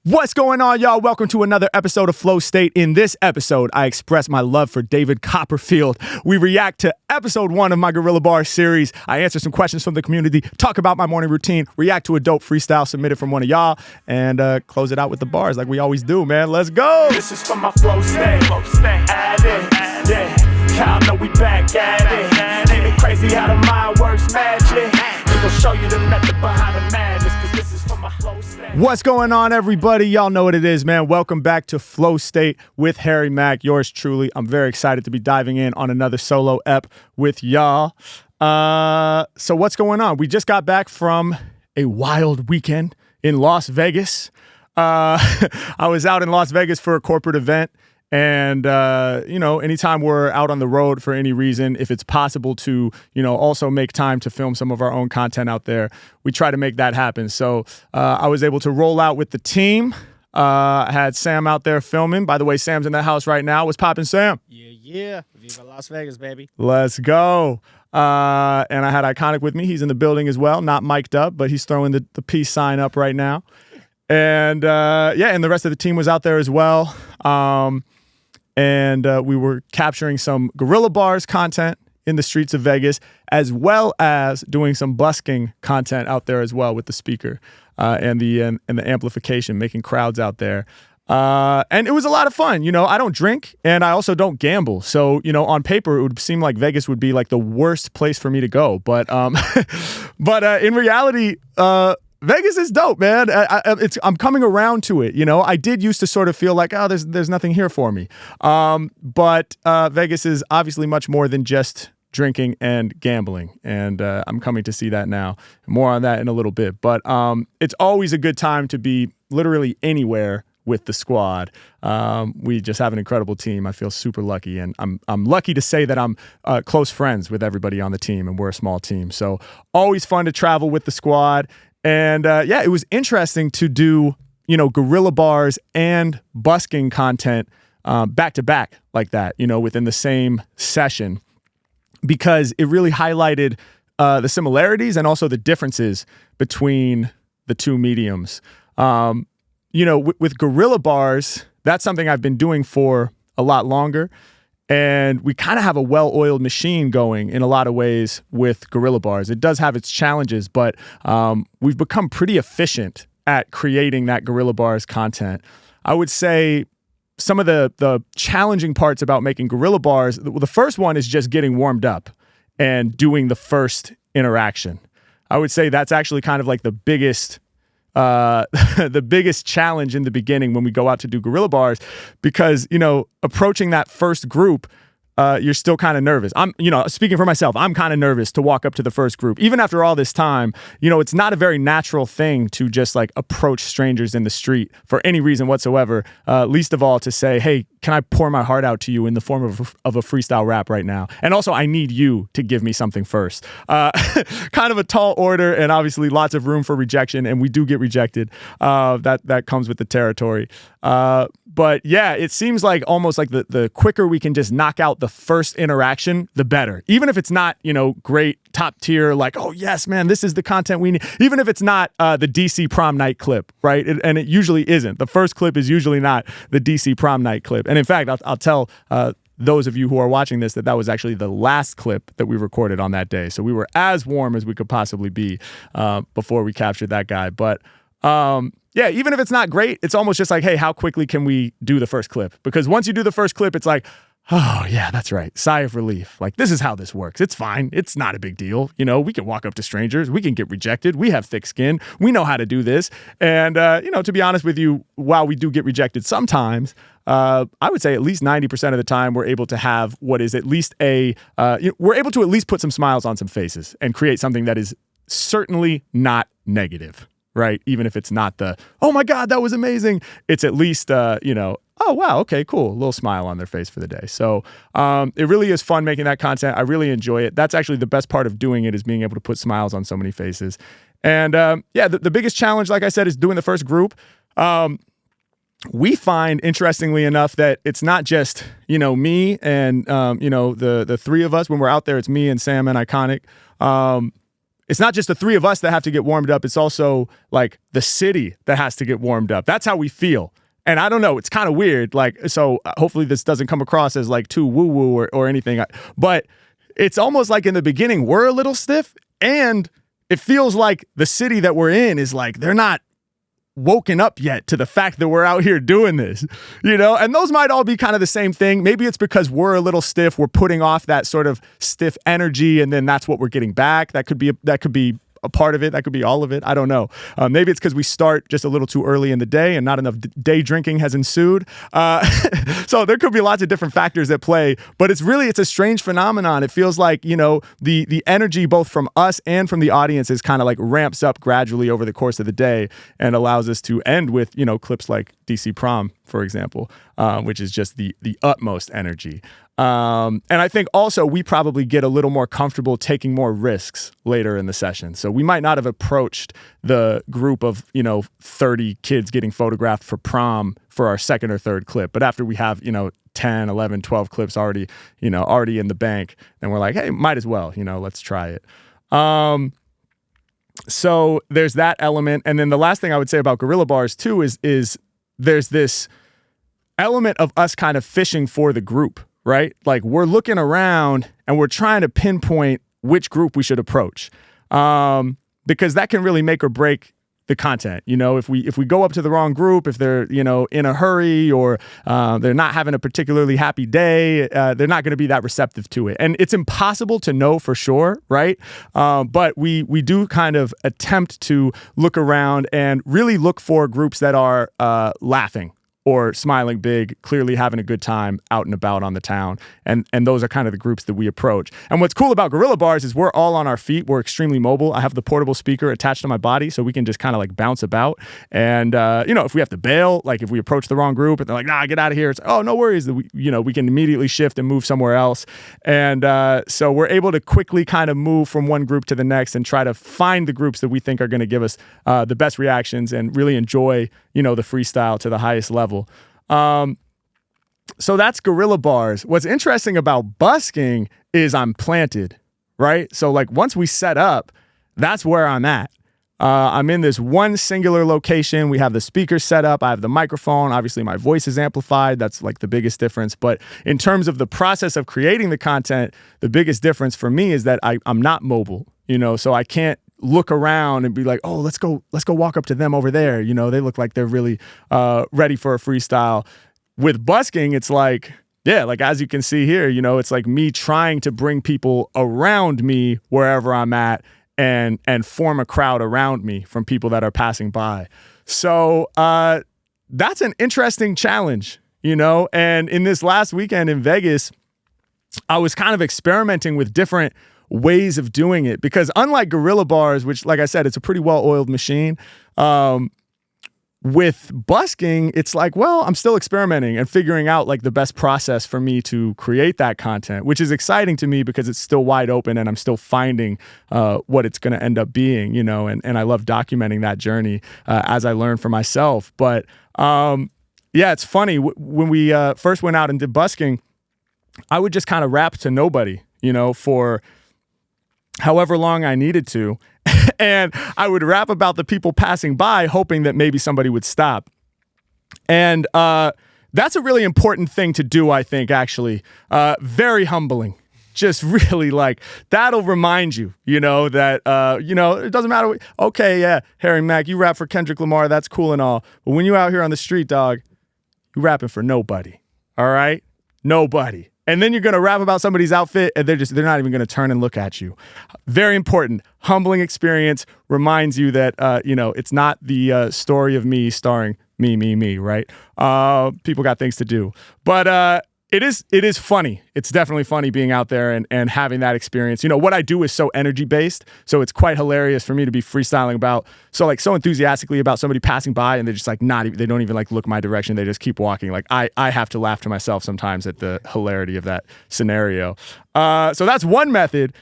What's going on, y'all? Welcome to another episode of Flow State. In this episode, I express my love for David Copperfield. We react to episode 1 of my Guerrilla Bars series. I answer some questions from the community, talk about my morning routine, react to a dope freestyle submitted from one of y'all, and close it out with the bars like we always do, man. Let's go! This is for my Flow State. Add it, yeah. Y'all know we back at it. Ain't it crazy how the mind works magic? We gon' show you the method behind the madness, cause this is for my Flow State. What's going on, everybody? Y'all know what it is, man. Welcome back to Flow State with Harry Mack, yours truly. I'm very excited to be diving in on another solo ep with y'all. So what's going on? We just got back from a wild weekend in Las Vegas. I was out in Las Vegas for a corporate event. And, anytime we're out on the road for any reason, if it's possible to, also make time to film some of our own content out there, we try to make that happen. So I was able to roll out with the team. I had Sam out there filming. By the way, Sam's in the house right now. What's poppin', Sam? Yeah. Viva Las Vegas, baby. Let's go. And I had Iconic with me. He's in the building as well. Not mic'd up, but he's throwing the peace sign up right now. And, and the rest of the team was out there as well. And we were capturing some Guerrilla Bars content in the streets of Vegas, as well as doing some busking content out there as well with the speaker and the amplification, making crowds out there. And it was a lot of fun. I don't drink and I also don't gamble. So, on paper, it would seem like Vegas would be like the worst place for me to go. But in reality, Vegas is dope, man. I'm coming around to it. I did used to sort of feel like, there's nothing here for me. But Vegas is obviously much more than just drinking and gambling. And I'm coming to see that now. More on that in a little bit. But it's always a good time to be literally anywhere with the squad. We just have an incredible team. I feel super lucky, and I'm lucky to say that I'm close friends with everybody on the team, and we're a small team. So always fun to travel with the squad. And it was interesting to do, Guerrilla Bars and busking content back to back like that, within the same session, because it really highlighted the similarities and also the differences between the two mediums. With Guerrilla Bars, that's something I've been doing for a lot longer. And we kind of have a well-oiled machine going in a lot of ways with Guerrilla Bars. It does have its challenges, but we've become pretty efficient at creating that Guerrilla Bars content. I would say some of the challenging parts about making Guerrilla Bars, the first one is just getting warmed up and doing the first interaction. I would say that's actually kind of like the biggest challenge in the beginning when we go out to do Guerrilla Bars, because, approaching that first group, you're still kind of nervous. I'm, speaking for myself, I'm kind of nervous to walk up to the first group. Even after all this time, it's not a very natural thing to just like approach strangers in the street for any reason whatsoever. Least of all to say, hey, can I pour my heart out to you in the form of a freestyle rap right now? And also, I need you to give me something first. Kind of a tall order, and obviously lots of room for rejection, and we do get rejected. That comes with the territory. But yeah, it seems like almost like the quicker we can just knock out the first interaction, the better. Even if it's not, great top tier, like, oh yes, man, this is the content we need. Even if it's not the DC prom night clip, right? And it usually isn't. The first clip is usually not the DC prom night clip. And in fact, I'll tell those of you who are watching this that was actually the last clip that we recorded on that day. So we were as warm as we could possibly be before we captured that guy. But even if it's not great, it's almost just like, hey, how quickly can we do the first clip? Because once you do the first clip, it's like, oh, yeah, that's right. Sigh of relief. Like, this is how this works. It's fine. It's not a big deal. We can walk up to strangers. We can get rejected. We have thick skin. We know how to do this. And, to be honest with you, while we do get rejected sometimes, I would say at least 90% of the time we're able to have what is at least we're able to at least put some smiles on some faces and create something that is certainly not negative. Right? Even if it's not oh my God, that was amazing. It's at least, oh wow, okay, cool. A little smile on their face for the day. So it really is fun making that content. I really enjoy it. That's actually the best part of doing it, is being able to put smiles on so many faces. And the biggest challenge, like I said, is doing the first group. We find, interestingly enough, that it's not just, me and, the three of us. When we're out there, it's me and Sam and Iconic. it's not just the three of us that have to get warmed up. It's also like the city that has to get warmed up. That's how we feel. And I don't know, it's kind of weird. Like, so hopefully this doesn't come across as like too woo-woo or anything. But it's almost like in the beginning, we're a little stiff, and it feels like the city that we're in is like, they're not woken up yet to the fact that we're out here doing this, and those might all be kind of the same thing. Maybe it's because we're a little stiff. We're putting off that sort of stiff energy, and then that's what we're getting back. That could be a part of it. That could be all of it. I don't know. Maybe it's because we start just a little too early in the day and not enough day drinking has ensued. So there could be lots of different factors at play, but it's a strange phenomenon. It feels like, the energy both from us and from the audience is kind of like ramps up gradually over the course of the day and allows us to end with, clips like DC Prom, for example, which is just the utmost energy. And I think also we probably get a little more comfortable taking more risks later in the session. So we might not have approached the group of, 30 kids getting photographed for prom for our second or third clip. But after we have, 10, 11, 12 clips already in the bank, then we're like, hey, might as well, let's try it. So there's that element. And then the last thing I would say about Guerrilla Bars too is there's this element of us kind of fishing for the group. Right? Like we're looking around and we're trying to pinpoint which group we should approach, because that can really make or break the content. If we go up to the wrong group, if they're in a hurry or they're not having a particularly happy day, they're not going to be that receptive to it. And it's impossible to know for sure, right? But we do kind of attempt to look around and really look for groups that are laughing or smiling big, clearly having a good time out and about on the town. And those are kind of the groups that we approach. And what's cool about Guerrilla Bars is we're all on our feet. We're extremely mobile. I have the portable speaker attached to my body so we can just kind of like bounce about. And, if we have to bail, like if we approach the wrong group and they're like, nah, get out of here. It's like, oh, no worries. We can immediately shift and move somewhere else. And so we're able to quickly kind of move from one group to the next and try to find the groups that we think are going to give us the best reactions and really enjoy, the freestyle to the highest level. So that's Guerrilla Bars. What's interesting about busking is I'm planted, right? So like once we set up, that's where I'm at. I'm in this one singular location. We have the speakers set up. I have the microphone. Obviously my voice is amplified. That's like the biggest difference. But in terms of the process of creating the content, the biggest difference for me is that I'm not mobile, so I can't look around and be like, oh, let's go walk up to them over there. They look like they're really ready for a freestyle. With busking, it's like, yeah, like as you can see here, it's like me trying to bring people around me wherever I'm at and form a crowd around me from people that are passing by. So that's an interesting challenge, and in this last weekend in Vegas, I was kind of experimenting with different ways of doing it because unlike Guerrilla Bars, which like I said, it's a pretty well-oiled machine, with busking, it's like, well, I'm still experimenting and figuring out like the best process for me to create that content, which is exciting to me because it's still wide open and I'm still finding what it's going to end up being, and I love documenting that journey as I learn for myself. But yeah, it's funny. When we first went out and did busking, I would just kind of rap to nobody, for however long I needed to. And I would rap about the people passing by, hoping that maybe somebody would stop. And that's a really important thing to do, I think, actually. Very humbling. Just really like, that'll remind you, that, it doesn't matter. Okay, yeah, Harry Mack, you rap for Kendrick Lamar. That's cool and all. But when you out here on the street, dog, you rapping for nobody. All right? Nobody. And then you're going to rap about somebody's outfit and they're not even going to turn and look at you. Very important. Humbling experience reminds you that, it's not the story of me starring me, right? People got things to do. But it is funny. It's definitely funny being out there and having that experience. What I do is so energy based. So it's quite hilarious for me to be freestyling about, so enthusiastically about somebody passing by and they're just like they don't even like look my direction. They just keep walking. Like I have to laugh to myself sometimes at the hilarity of that scenario. So that's one method.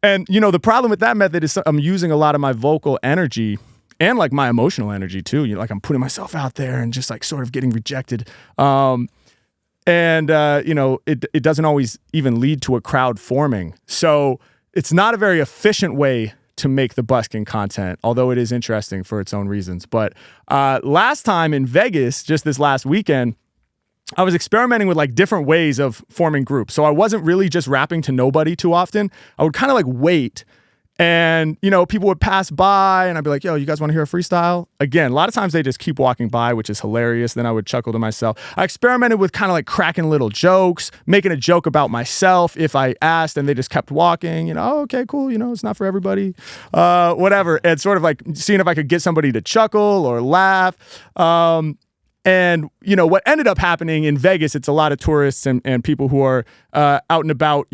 And the problem with that method is I'm using a lot of my vocal energy and like my emotional energy too. Like I'm putting myself out there and just like sort of getting rejected. And, it doesn't always even lead to a crowd forming. So it's not a very efficient way to make the busking content, although it is interesting for its own reasons. But last time in Vegas, just this last weekend, I was experimenting with like different ways of forming groups. So I wasn't really just rapping to nobody too often. I would kind of like wait, and people would pass by and I'd be like, yo, you guys want to hear a freestyle? Again, a lot of times they just keep walking by, which is hilarious. Then I would chuckle to myself. I experimented with kind of like cracking little jokes, making a joke about myself if I asked, and they just kept walking. Oh, okay, cool. It's not for everybody. Whatever. And sort of like seeing if I could get somebody to chuckle or laugh. And, what ended up happening in Vegas, it's a lot of tourists and people who are out and about,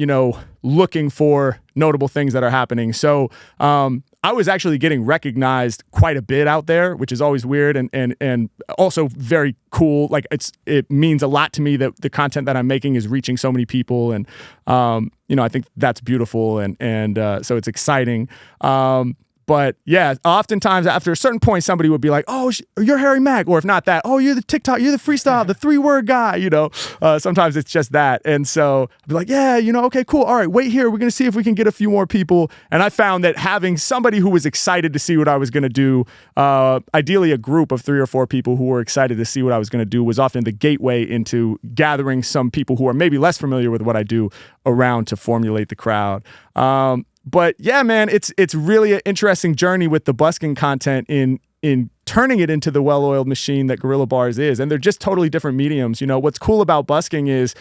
looking for notable things that are happening. So I was actually getting recognized quite a bit out there, which is always weird and also very cool. Like it means a lot to me that the content that I'm making is reaching so many people. And, I think that's beautiful. And so it's exciting. But yeah, oftentimes after a certain point, somebody would be like, oh, you're Harry Mack. Or if not that, oh, you're the TikTok, you're the freestyle, the 3-word guy, Sometimes it's just that. And so I'd be like, yeah, okay, cool. All right, wait here. We're going to see if we can get a few more people. And I found that having somebody who was excited to see what I was going to do, ideally a group of 3 or 4 people who were excited to see what I was going to do, was often the gateway into gathering some people who are maybe less familiar with what I do around to formulate the crowd. But yeah, man, it's really an interesting journey with the busking content in turning it into the well-oiled machine that Guerrilla Bars is. And they're just totally different mediums. What's cool about busking is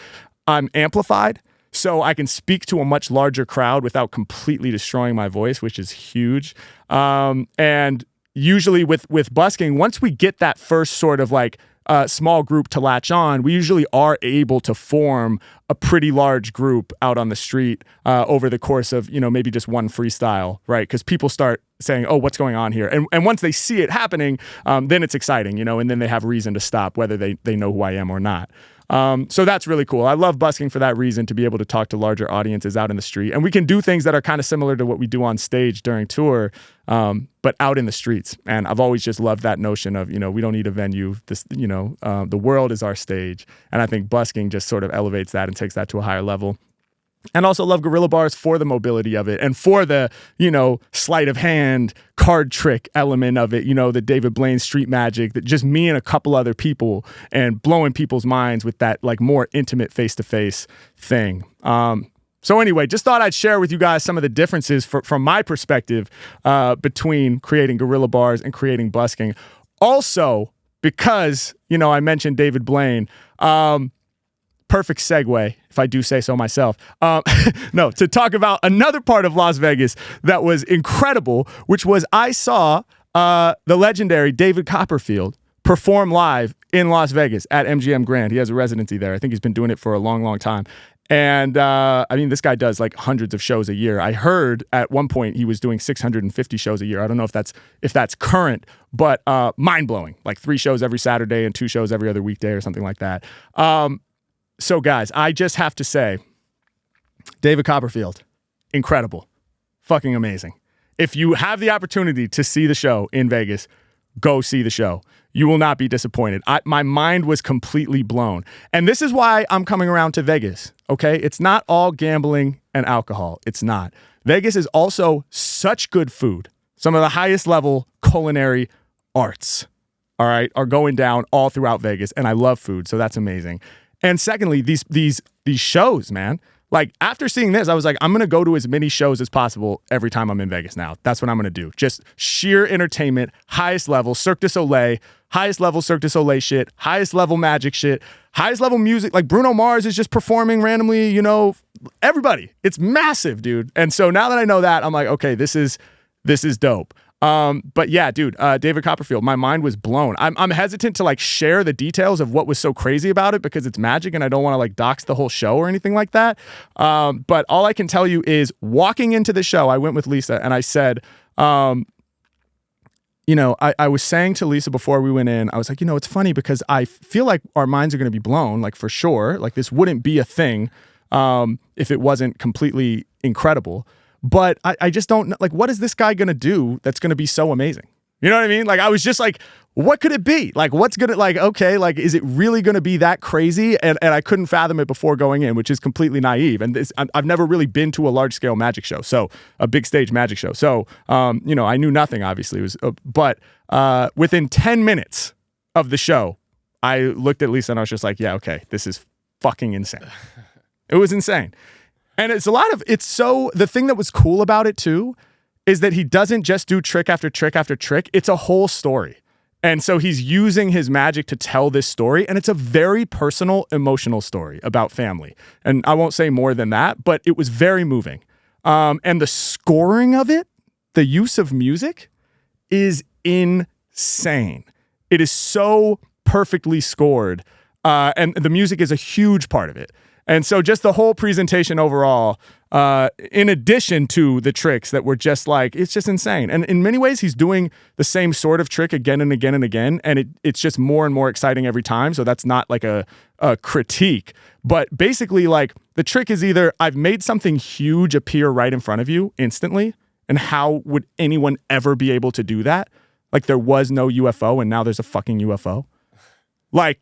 I'm amplified, so I can speak to a much larger crowd without completely destroying my voice, which is huge. And usually with busking, once we get that first sort of like small group to latch on, we usually are able to form a pretty large group out on the street over the course of, maybe just one freestyle, right? Because people start saying, oh, what's going on here? And once they see it happening, then it's exciting, and then they have reason to stop, whether they know who I am or not. So that's really cool. I love busking for that reason, to be able to talk to larger audiences out in the street. And we can do things that are kind of similar to what we do on stage during tour, but out in the streets. And I've always just loved that notion of, we don't need a venue. The world is our stage. And I think busking just sort of elevates that and takes that to a higher level. And also love Guerrilla Bars for the mobility of it and for the, sleight of hand card trick element of it, the David Blaine street magic, that just me and a couple other people and blowing people's minds with that like more intimate face-to-face thing. So anyway, just thought I'd share with you guys some of the differences from my perspective between creating Guerrilla Bars and creating busking. Also, because, I mentioned David Blaine, perfect segue, if I do say so myself. To talk about another part of Las Vegas that was incredible, which was I saw the legendary David Copperfield perform live in Las Vegas at MGM Grand. He has a residency there. I think he's been doing it for a long, long time. And this guy does like hundreds of shows a year. I heard at one point he was doing 650 shows a year. I don't know if that's current, but mind-blowing. Like 3 shows every Saturday and 2 shows every other weekday or something like that. So guys, I just have to say, David Copperfield, incredible, fucking amazing. If you have the opportunity to see the show in Vegas, go see the show. You will not be disappointed. My mind was completely blown. And this is why I'm coming around to Vegas, okay? It's not all gambling and alcohol. It's not. Vegas is also such good food. Some of the highest level culinary arts, all right, are going down all throughout Vegas. And I love food, so that's amazing. And secondly, these shows, man, like after seeing this, I was like, I'm going to go to as many shows as possible every time I'm in Vegas now. That's what I'm going to do. Just sheer entertainment, highest level, Cirque du Soleil, highest level Cirque du Soleil shit, highest level magic shit, highest level music. Like Bruno Mars is just performing randomly, everybody. It's massive, dude. And so now that I know that, I'm like, okay, this is dope. But yeah, dude, David Copperfield, my mind was blown. I'm hesitant to like share the details of what was so crazy about it because it's magic and I don't want to like dox the whole show or anything like that. But all I can tell you is walking into the show, I went with Lisa and I said, I was saying to Lisa before we went in, I was like, it's funny because I feel like our minds are going to be blown, like for sure. Like this wouldn't be a thing if it wasn't completely incredible. But I just don't know, like, what is this guy going to do that's going to be so amazing? You know what I mean? Like, I was just like, what could it be? Like, what's gonna, like, okay, like, is it really gonna be that crazy? And I couldn't fathom it before going in, which is completely naive. And I've never really been to a large scale magic show, so a big stage magic show. So, I knew nothing, obviously. It was, but within 10 minutes of the show, I looked at Lisa and I was just like, yeah, okay, this is fucking insane. It was insane. And the thing that was cool about it too, is that he doesn't just do trick after trick after trick. It's a whole story. And so he's using his magic to tell this story. And it's a very personal, emotional story about family. And I won't say more than that, but it was very moving. And the scoring of it, the use of music, is insane. It is so perfectly scored. And the music is a huge part of it. And so just the whole presentation overall, in addition to the tricks that were just like, it's just insane. And in many ways, he's doing the same sort of trick again and again and again. And it's just more and more exciting every time. So that's not like a critique. But basically, like, the trick is either I've made something huge appear right in front of you instantly. And how would anyone ever be able to do that? Like, there was no UFO and now there's a fucking UFO. Like,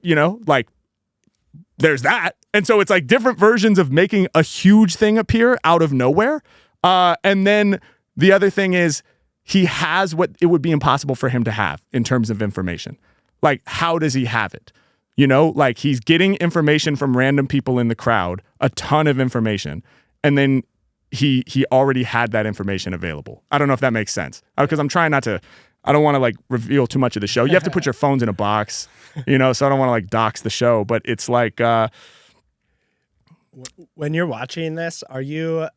there's that. And so it's like different versions of making a huge thing appear out of nowhere. And then the other thing is he has what it would be impossible for him to have in terms of information. Like, how does he have it? Like, he's getting information from random people in the crowd, a ton of information. And then he already had that information available. I don't know if that makes sense. Because I'm trying not to, I don't want to like reveal too much of the show. You have to put your phones in a box, so I don't want to like dox the show, but it's like, when you're watching this, I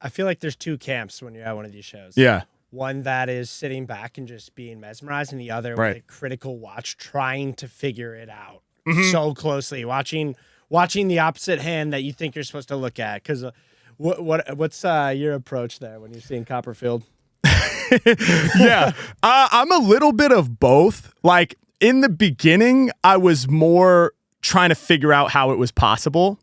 feel like there's two camps when you're at one of these shows. Yeah. One that is sitting back and just being mesmerized, and the other right. with a critical watch, trying to figure it out so closely, watching the opposite hand that you think you're supposed to look at. Because what's your approach there when you're seeing Copperfield? Yeah, I'm a little bit of both. Like, in the beginning, I was more trying to figure out how it was possible.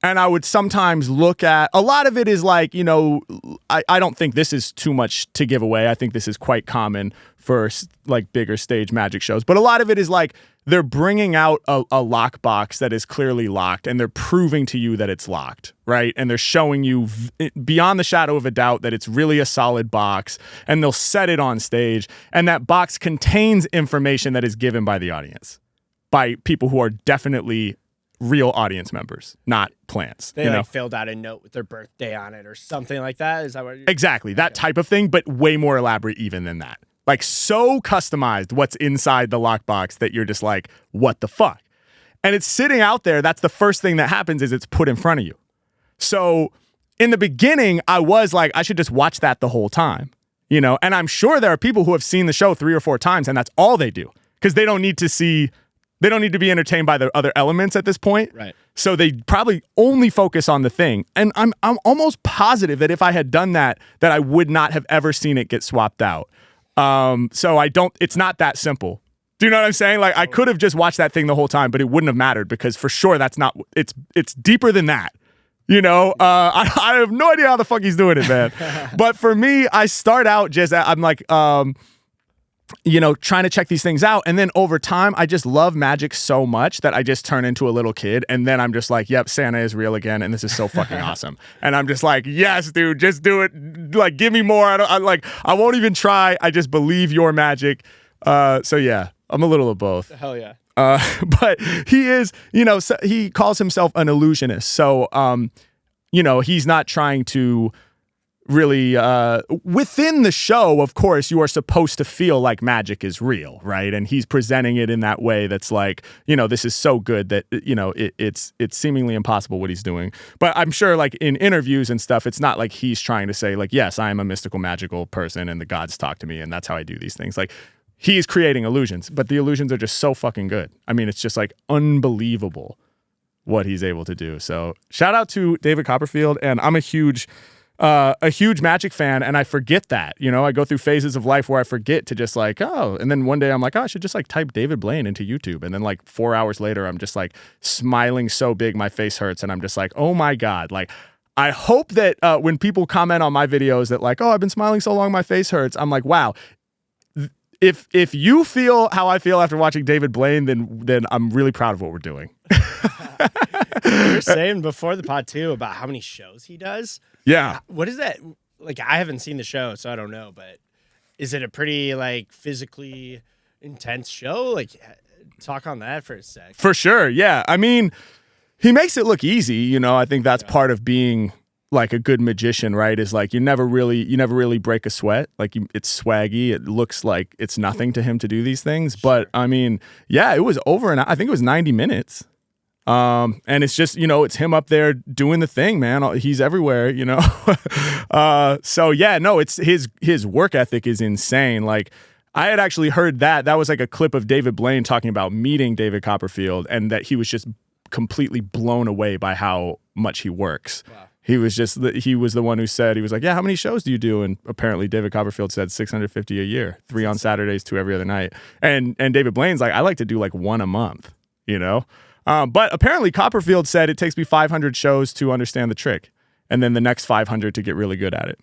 And I would sometimes look at, a lot of it is like, I don't think this is too much to give away. I think this is quite common for like bigger stage magic shows. But a lot of it is like, they're bringing out a lockbox that is clearly locked and they're proving to you that it's locked, right? And they're showing you beyond the shadow of a doubt that it's really a solid box, and they'll set it on stage. And that box contains information that is given by the audience, by people who are definitely real audience members, not plants. They filled out a note with their birthday on it or something like that. Is that what you're... Exactly. That type of thing, but way more elaborate even than that. Like, so customized what's inside the lockbox that you're just like, what the fuck? And it's sitting out there. That's the first thing that happens, is it's put in front of you. So in the beginning, I was like, I should just watch that the whole time, and I'm sure there are people who have seen the show 3 or 4 times and that's all they do, because they don't need to be entertained by the other elements at this point. Right. So they probably only focus on the thing. And I'm almost positive that if I had done that I would not have ever seen it get swapped out. So it's not that simple. Do you know what I'm saying? Like, I could have just watched that thing the whole time, but it wouldn't have mattered, because for sure it's deeper than that. I have no idea how the fuck he's doing it, man. But for me, I start out I'm like, trying to check these things out. And then over time, I just love magic so much that I just turn into a little kid. And then I'm just like, yep, Santa is real again. And this is so fucking awesome. And I'm just like, yes, dude, just do it. Like, give me more. I won't even try. I just believe your magic. So yeah, I'm a little of both. Hell yeah. But he is, he calls himself an illusionist. So, he's not trying to really, within the show, of course, you are supposed to feel like magic is real, right? And he's presenting it in that way that's like, this is so good that, it's seemingly impossible what he's doing. But I'm sure, like, in interviews and stuff, it's not like he's trying to say, like, yes, I am a mystical, magical person and the gods talk to me and that's how I do these things. Like, he's creating illusions, but the illusions are just so fucking good. I mean, it's just like unbelievable what he's able to do. So shout out to David Copperfield. And I'm a huge magic fan, and I forget that. I go through phases of life where I forget to just like, and then one day I'm like, I should just like type David Blaine into YouTube, and then like 4 hours later I'm just like smiling so big my face hurts, and I'm just like, oh my god. Like, I hope that when people comment on my videos that like, I've been smiling so long my face hurts, I'm like, wow, if you feel how I feel after watching David Blaine, then I'm really proud of what we're doing. You were saying before the pod too about how many shows he does. Yeah. What is that? Like, I haven't seen the show, so I don't know, but is it a pretty like physically intense show? Like, talk on that for a sec. For sure. Yeah. I mean, he makes it look easy. You know, I think that's part of being like a good magician, right? Is like you never really break a sweat. Like it's swaggy. It looks like it's nothing to him to do these things. But I mean, yeah, it was over, and I think it was 90 minutes. And it's just, you know, it's him up there doing the thing, man. He's everywhere, you know. So yeah, no, it's his work ethic is insane. Like, I had actually heard that was like a clip of David Blaine talking about meeting David Copperfield, and that he was just completely blown away by how much he works. Wow. He was the one who said, he was like, yeah, how many shows do you do? And apparently David Copperfield said 650 a year, 3 on Saturdays, 2 every other night. And David Blaine's like, I like to do like 1 a month, you know? But apparently Copperfield said it takes me 500 shows to understand the trick, and then the next 500 to get really good at it,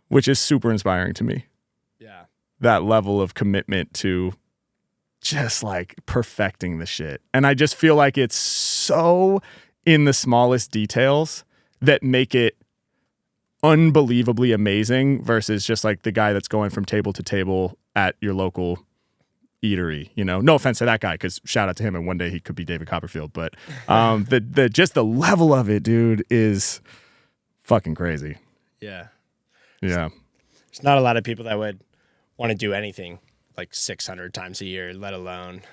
which is super inspiring to me. Yeah. That level of commitment to just like perfecting the shit. And I just feel like it's so in the smallest details that make it unbelievably amazing versus just like the guy that's going from table to table at your local eatery, you know. No offense to that guy, because shout out to him, and one day he could be David Copperfield. But the just the level of it, dude, is fucking crazy. Yeah. Yeah. There's not a lot of people that would want to do anything like 600 times a year, let alone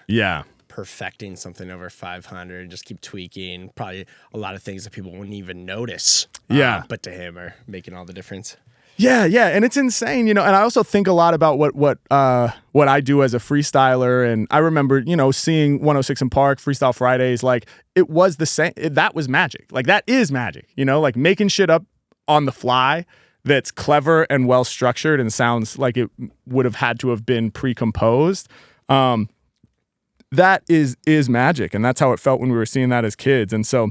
perfecting something over 500. Just keep tweaking. Probably a lot of things that people wouldn't even notice. But to him are making all the difference. Yeah, and it's insane, you know. And I also think a lot about what I do as a freestyler. And I remember, you know, seeing 106 in Park, Freestyle Fridays. Like, it was the same. That was magic. Like, that is magic, you know. Like, making shit up on the fly that's clever and well structured and sounds like it would have had to have been pre-composed. That is magic, and that's how it felt when we were seeing that as kids. And so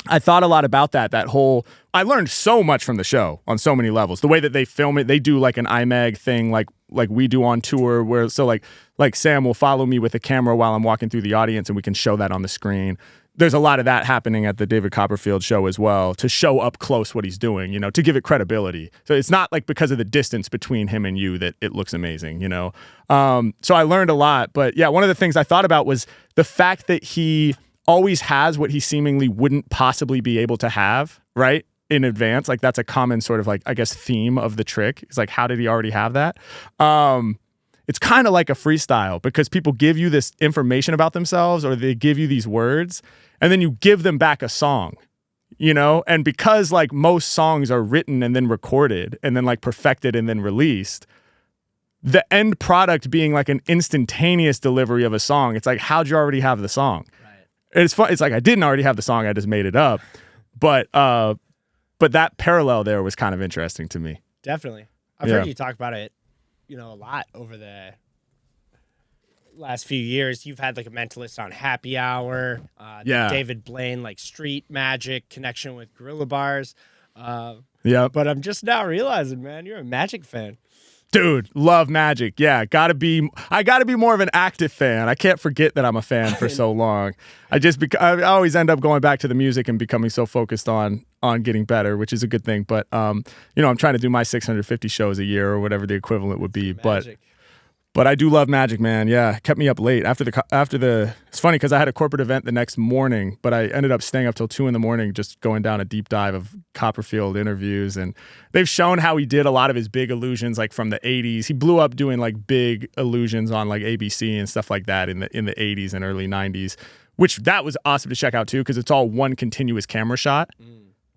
I thought a lot about that whole, I learned so much from the show on so many levels. The way that they film it, they do like an Omegle thing like we do on tour, where so like Sam will follow me with a camera while I'm walking through the audience, and we can show that on the screen. There's a lot of that happening at the David Copperfield show as well, to show up close what he's doing, you know, to give it credibility. So it's not like because of the distance between him and you that it looks amazing, you know. So I learned a lot. But yeah, one of the things I thought about was the fact that he always has what he seemingly wouldn't possibly be able to have, right, in advance. Like, that's a common sort of like, I guess, theme of the trick. It's like, how did he already have that? It's kind of like a freestyle, because people give you this information about themselves, or they give you these words, and then you give them back a song, you know? And because like most songs are written and then recorded and then like perfected and then released, the end product being like an instantaneous delivery of a song, it's like, how'd you already have the song? Right. It's fun. It's like, I didn't already have the song, I just made it up. But that parallel there was kind of interesting to me. Definitely. I've heard you talk about it, you know, a lot over the last few years. You've had like a mentalist on Happy Hour, David Blaine, like Street Magic connection with Guerrilla Bars. But I'm just now realizing, man, you're a Magic fan. Dude, love Magic. Yeah, I gotta be more of an active fan. I can't forget that I'm a fan for so long. I always end up going back to the music and becoming so focused on getting better, which is a good thing. But you know, I'm trying to do my 650 shows a year or whatever the equivalent would be. But I do love Magic, man. Yeah, it kept me up late after the. It's funny because I had a corporate event the next morning, but I ended up staying up till 2 a.m. just going down a deep dive of Copperfield interviews, and they've shown how he did a lot of his big illusions, like from the 80s. He blew up doing like big illusions on like ABC and stuff like that in the 80s and early 90s, which that was awesome to check out too, because it's all one continuous camera shot.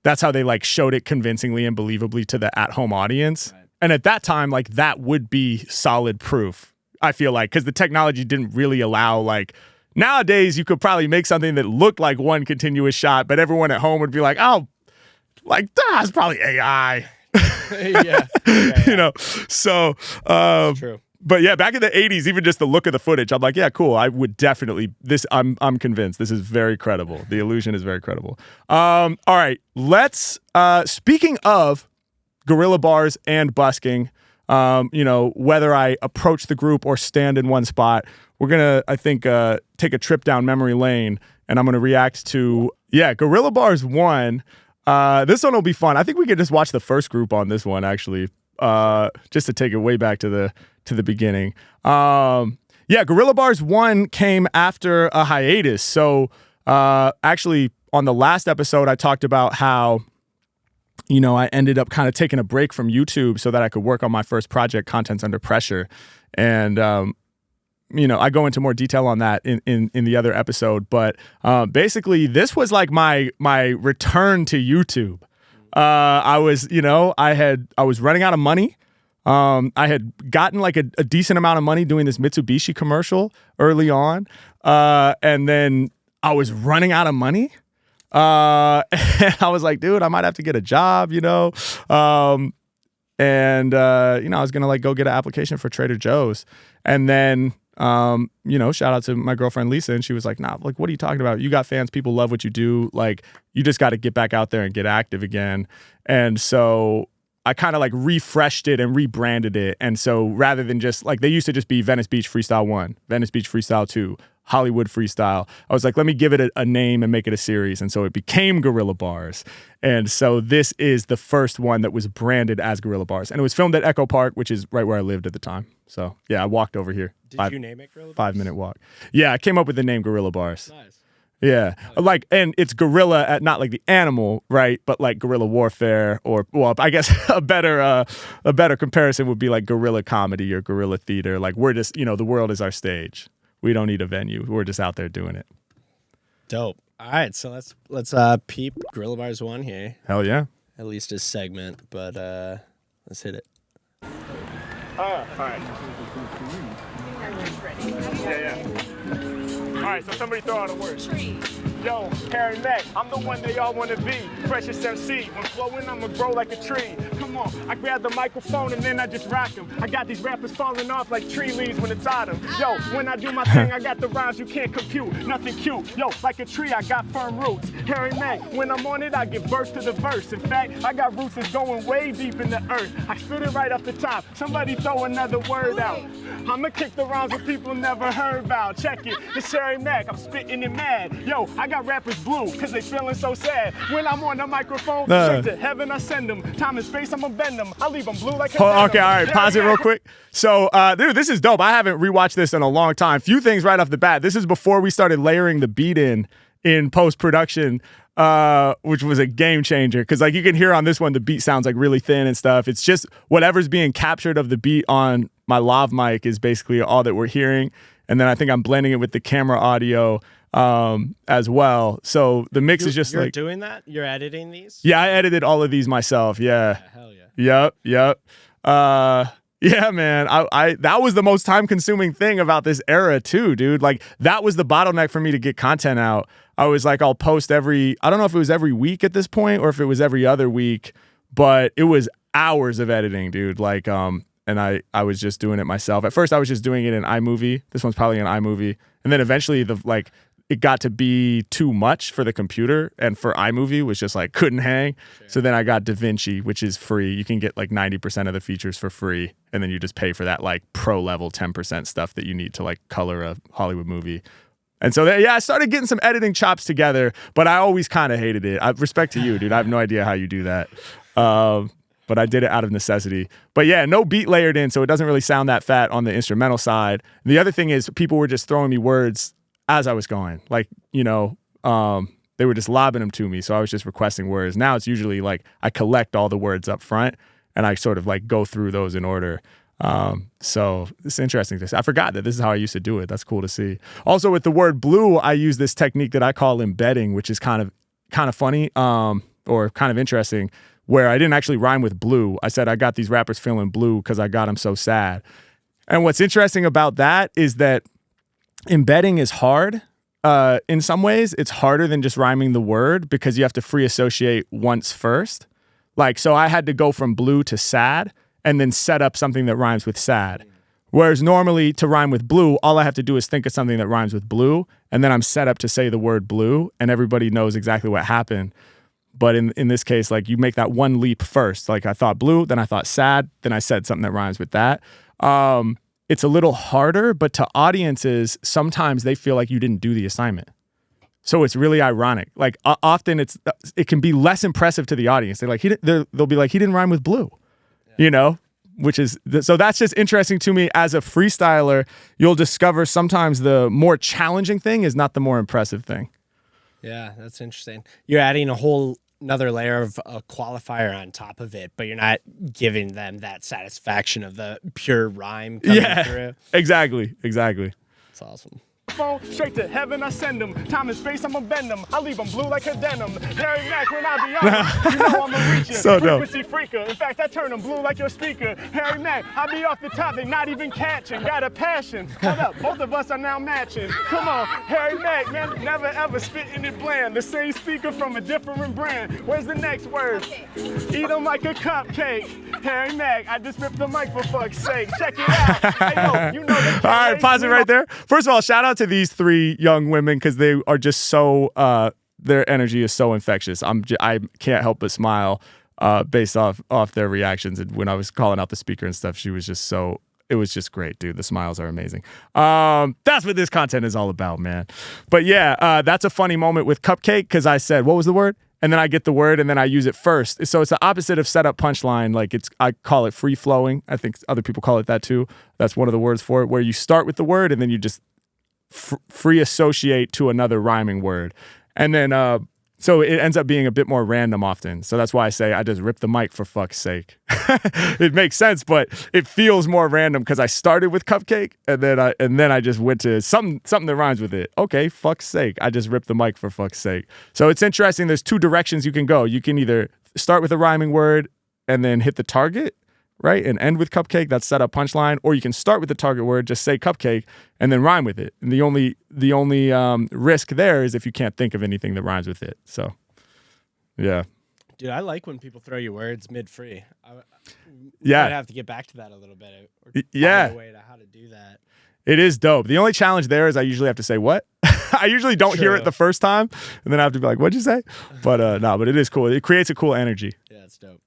That's how they like showed it convincingly and believably to the at-home audience. Right. And at that time, like, that would be solid proof, I feel like, because the technology didn't really allow, like, nowadays you could probably make something that looked like one continuous shot, but everyone at home would be like, oh, like, that's probably AI. You know? So, true. But yeah, back in the 80s, even just the look of the footage, I'm like, yeah, cool. I would definitely, I'm convinced this is very credible. The illusion is very credible. All right, let's, speaking of Guerrilla Bars and busking, whether I approach the group or stand in one spot. We're gonna, I think, take a trip down memory lane, and I'm gonna react to Guerrilla Bars 1. This one will be fun. I think we could just watch the first group on this one, actually, just to take it way back to the beginning. Guerrilla Bars 1 came after a hiatus. So actually, on the last episode, I talked about how, I ended up kind of taking a break from YouTube so that I could work on my first project, Contents Under Pressure. And, I go into more detail on that in the other episode. But basically, this was like my return to YouTube. I was running out of money. I had gotten like a decent amount of money doing this Mitsubishi commercial early on. And then I was running out of money. And I was like, dude, I might have to get a job, I was going to like go get an application for Trader Joe's. And then, shout out to my girlfriend Lisa, and she was like, nah, like, what are you talking about? You got fans, people love what you do. Like, you just got to get back out there and get active again. And so I kind of like refreshed it and rebranded it. And so rather than just like, they used to just be Venice Beach Freestyle 1, Venice Beach Freestyle 2, Hollywood Freestyle. I was like, let me give it a name and make it a series. And so it became Guerrilla Bars. And so this is the first one that was branded as Guerrilla Bars. And it was filmed at Echo Park, which is right where I lived at the time. So yeah, I walked over here. Did you name it Guerrilla Bars? 5-minute walk. Yeah, I came up with the name Guerrilla Bars. Nice. Yeah, like, and it's gorilla at not like the animal, right? But like guerrilla warfare, or well, I guess a better comparison would be like guerrilla comedy or guerrilla theater. Like, we're just, the world is our stage. We don't need a venue. We're just out there doing it. Dope. All right, so let's peep Guerrilla Bars 1 here. Hell yeah. At least a segment, but let's hit it. All right. Yeah. All right, so somebody throw out a word. Yo, Harry Mack, I'm the one they all wanna be. Freshest MC, when flowing, I'ma grow like a tree. Come on, I grab the microphone and then I just rock them. I got these rappers falling off like tree leaves when it's autumn. Yo, when I do my thing, I got the rhymes you can't compute. Nothing cute. Yo, like a tree, I got firm roots. Harry Mack, when I'm on it, I give verse to the verse. In fact, I got roots that's going way deep in the earth. I spit it right off the top. Somebody throw another word out. I'ma kick the rhymes that people never heard about. Check it, it's Harry Mack, I'm spitting it mad. Yo, I got rappers blue, cause they feeling so sad. When I'm on the microphone, straight to heaven I send them. Time and space, I'ma bend them. I leave them blue like a okay, all right, pause it real quick. So, dude, this is dope. I haven't rewatched this in a long time. Few things right off the bat. This is before we started layering the beat in post-production, which was a game changer. Cause like you can hear on this one, the beat sounds like really thin and stuff. It's just whatever's being captured of the beat on my lav mic is basically all that we're hearing. And then I think I'm blending it with the camera audio as well. So the mix is just you're like doing that? You're editing these? Yeah, I edited all of these myself. Yeah. Hell yeah. Yep. Yeah, man. I that was the most time consuming thing about this era too, dude. Like that was the bottleneck for me to get content out. I was like, I'll post I don't know if it was every week at this point or if it was every other week, but it was hours of editing, dude. Like, and I was just doing it myself. At first I was just doing it in iMovie. This one's probably in iMovie. And then eventually it got to be too much for the computer, and for iMovie was just like couldn't hang. Sure. So then I got DaVinci, which is free. You can get like 90% of the features for free, and then you just pay for that like pro level 10% stuff that you need to like color a Hollywood movie. And so I started getting some editing chops together, but I always kind of hated it. Respect to you, dude. I have no idea how you do that. But I did it out of necessity. But yeah, no beat layered in, so it doesn't really sound that fat on the instrumental side. And the other thing is people were just throwing me words as I was going. Like, they were just lobbing them to me, so I was just requesting words. Now it's usually like I collect all the words up front, and I sort of like go through those in order. So it's interesting. I forgot that this is how I used to do it. That's cool to see. Also with the word blue, I use this technique that I call embedding, which is kind of funny or kind of interesting, where I didn't actually rhyme with blue. I said I got these rappers feeling blue because I got them so sad. And what's interesting about that is that embedding is hard. In some ways, it's harder than just rhyming the word because you have to free associate once first. Like, so I had to go from blue to sad and then set up something that rhymes with sad. Whereas normally to rhyme with blue, all I have to do is think of something that rhymes with blue, and then I'm set up to say the word blue, and everybody knows exactly what happened. But in this case, like you make that one leap first. Like I thought blue, then I thought sad, then I said something that rhymes with that. It's a little harder, but to audiences, sometimes they feel like you didn't do the assignment. So it's really ironic. Like often it can be less impressive to the audience. They'll be like, he didn't rhyme with blue, you know? So that's just interesting to me as a freestyler. You'll discover sometimes the more challenging thing is not the more impressive thing. Yeah, that's interesting. You're adding a whole another layer of a qualifier on top of it, but you're not giving them that satisfaction of the pure rhyme coming through. Exactly. It's awesome. Phone straight to heaven, I send them. Time and space, I'ma bend them. I leave them blue like a denim. Harry Mack, when I be on, you know I'ma reach you. So dope. Frequency freaker. In fact, I turn them blue like your speaker. Harry Mack, I be off the top, they not even catching. Got a passion. Hold up, both of us are now matching. Come on, Harry Mack, man, never ever spitting it bland. The same speaker from a different brand. Where's the next word? Eat them like a cupcake. Harry Mack, I just ripped the mic for fuck's sake. Check it out. Hey, yo, you know all right, pause it right there. First of all, shout out to these 3 young women because they are just so their energy is so infectious. I can't help but smile based off their reactions. And when I was calling out the speaker and stuff, she was just it was just great, dude. The smiles are amazing. That's what this content is all about, man. But yeah, that's a funny moment with Cupcake because I said, what was the word? And then I get the word and then I use it first. So it's the opposite of setup punchline. Like I call it free flowing. I think other people call it that too. That's one of the words for it, where you start with the word and then you just free associate to another rhyming word. And then, so it ends up being a bit more random often. So that's why I say I just ripped the mic for fuck's sake. It makes sense, but it feels more random because I started with Cupcake and then I just went to something that rhymes with it. Okay, fuck's sake. I just ripped the mic for fuck's sake. So it's interesting. There's 2 directions you can go. You can either start with a rhyming word and then hit the target, right? And end with Cupcake, that's set up punchline. Or you can start with the target word, just say Cupcake, and then rhyme with it. And the only risk there is if you can't think of anything that rhymes with it. So, yeah. Dude, I like when people throw you words mid-free. I'd have to get back to that a little bit. Or find a way to how to do that. It is dope. The only challenge there is I usually have to say what? I usually don't hear it the first time, and then I have to be like, what'd you say? But but it is cool. It creates a cool energy. Yeah, it's dope.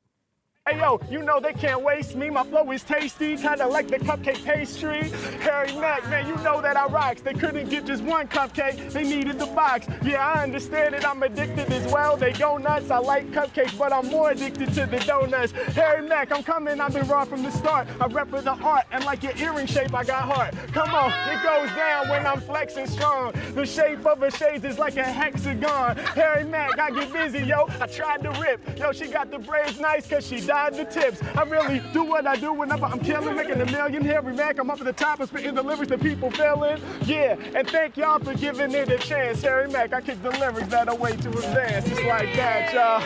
Hey yo, you know they can't waste me. My flow is tasty, kinda like the cupcake pastry. Harry Mack, man, you know that I rocks. They couldn't get just one cupcake, they needed the box. Yeah, I understand it, I'm addicted as well. They go nuts, I like cupcakes, but I'm more addicted to the donuts. Harry Mack, I'm coming, I've been raw from the start. I rep for the art, and like your earring shape, I got heart. Come on, it goes down when I'm flexing strong. The shape of a shades is like a hexagon. Harry Mack, I get busy, yo. I tried to rip. Yo, she got the braids nice, cause she died the tips. I really do what I do whenever I'm killing, making $1 million. Harry Mack, I'm up at the top and spitting the lyrics that people feeling. Yeah, and thank y'all for giving it a chance. Harry Mack, I kick the lyrics that are way too advanced. It's like that, y'all.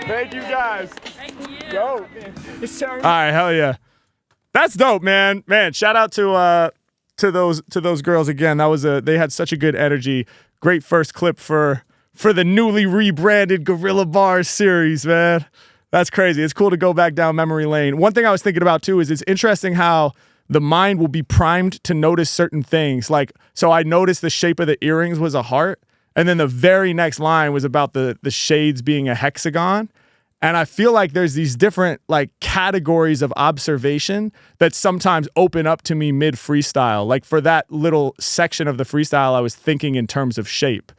Thank you guys. Thank you. Yo, it's Harry. All right, hell yeah. That's dope, man. Man, shout out to those girls again. They had such a good energy. Great first clip for the newly rebranded Guerrilla Bars series, man. That's crazy. It's cool to go back down memory lane. One thing I was thinking about too is it's interesting how the mind will be primed to notice certain things. Like, so I noticed the shape of the earrings was a heart, and then the very next line was about the shades being a hexagon. And I feel like there's these different like categories of observation that sometimes open up to me mid freestyle. Like for that little section of the freestyle, I was thinking in terms of shape.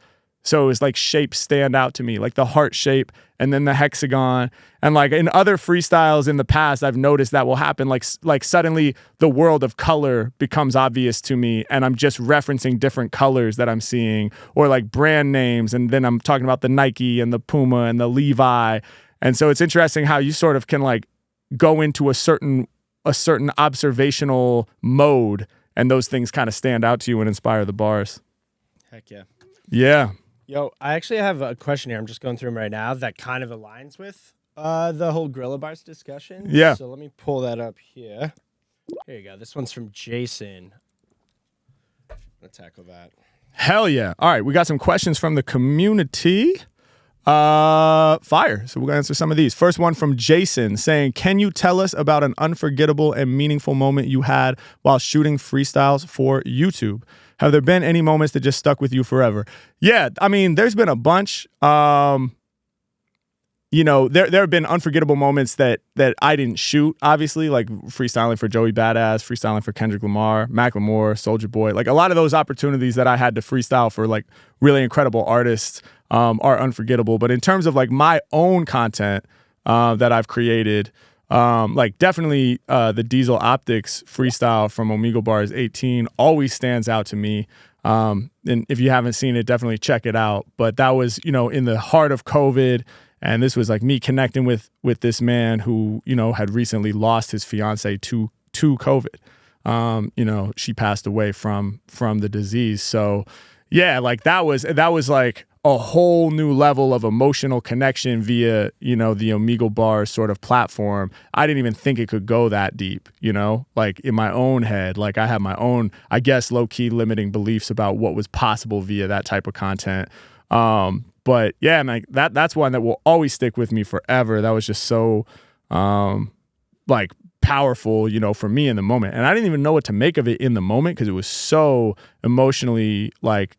So it was like shapes stand out to me, like the heart shape and then the hexagon. And like in other freestyles in the past, I've noticed that will happen. Like suddenly the world of color becomes obvious to me and I'm just referencing different colors that I'm seeing, or like brand names. And then I'm talking about the Nike and the Puma and the Levi. And so it's interesting how you sort of can like go into a certain observational mode and those things kind of stand out to you and inspire the bars. Heck yeah. Yeah. Yo, I actually have a question here. I'm just going through them right now that kind of aligns with the whole Guerrilla Bars discussion. Yeah. So let me pull that up here. Here you go. This one's from Jason. Let's tackle that. Hell yeah. All right. We got some questions from the community. Fire. So we're going to answer some of these. First one from Jason saying, can you tell us about an unforgettable and meaningful moment you had while shooting freestyles for YouTube? Have there been any moments that just stuck with you forever? Yeah, I mean, there's been a bunch. You know, there have been unforgettable moments that I didn't shoot, obviously, like freestyling for Joey Badass, freestyling for Kendrick Lamar, Mac Lamore, Soulja Boy. Like a lot of those opportunities that I had to freestyle for like really incredible artists are unforgettable. But in terms of like my own content that I've created, like definitely the Diesel Optics freestyle from Omegle Bars 18 always stands out to me. And if you haven't seen it, definitely check it out. But that was, you know, in the heart of COVID. And this was like me connecting with this man who, you know, had recently lost his fiance to COVID. You know, she passed away from the disease. So yeah, like that was like a whole new level of emotional connection via, you know, the Omegle Bars sort of platform. I didn't even think it could go that deep, you know, like in my own head. Like I had my own, I guess, low-key limiting beliefs about what was possible via that type of content. But yeah, man, that's one that will always stick with me forever. That was just so like powerful, you know, for me in the moment. And I didn't even know what to make of it in the moment because it was so emotionally like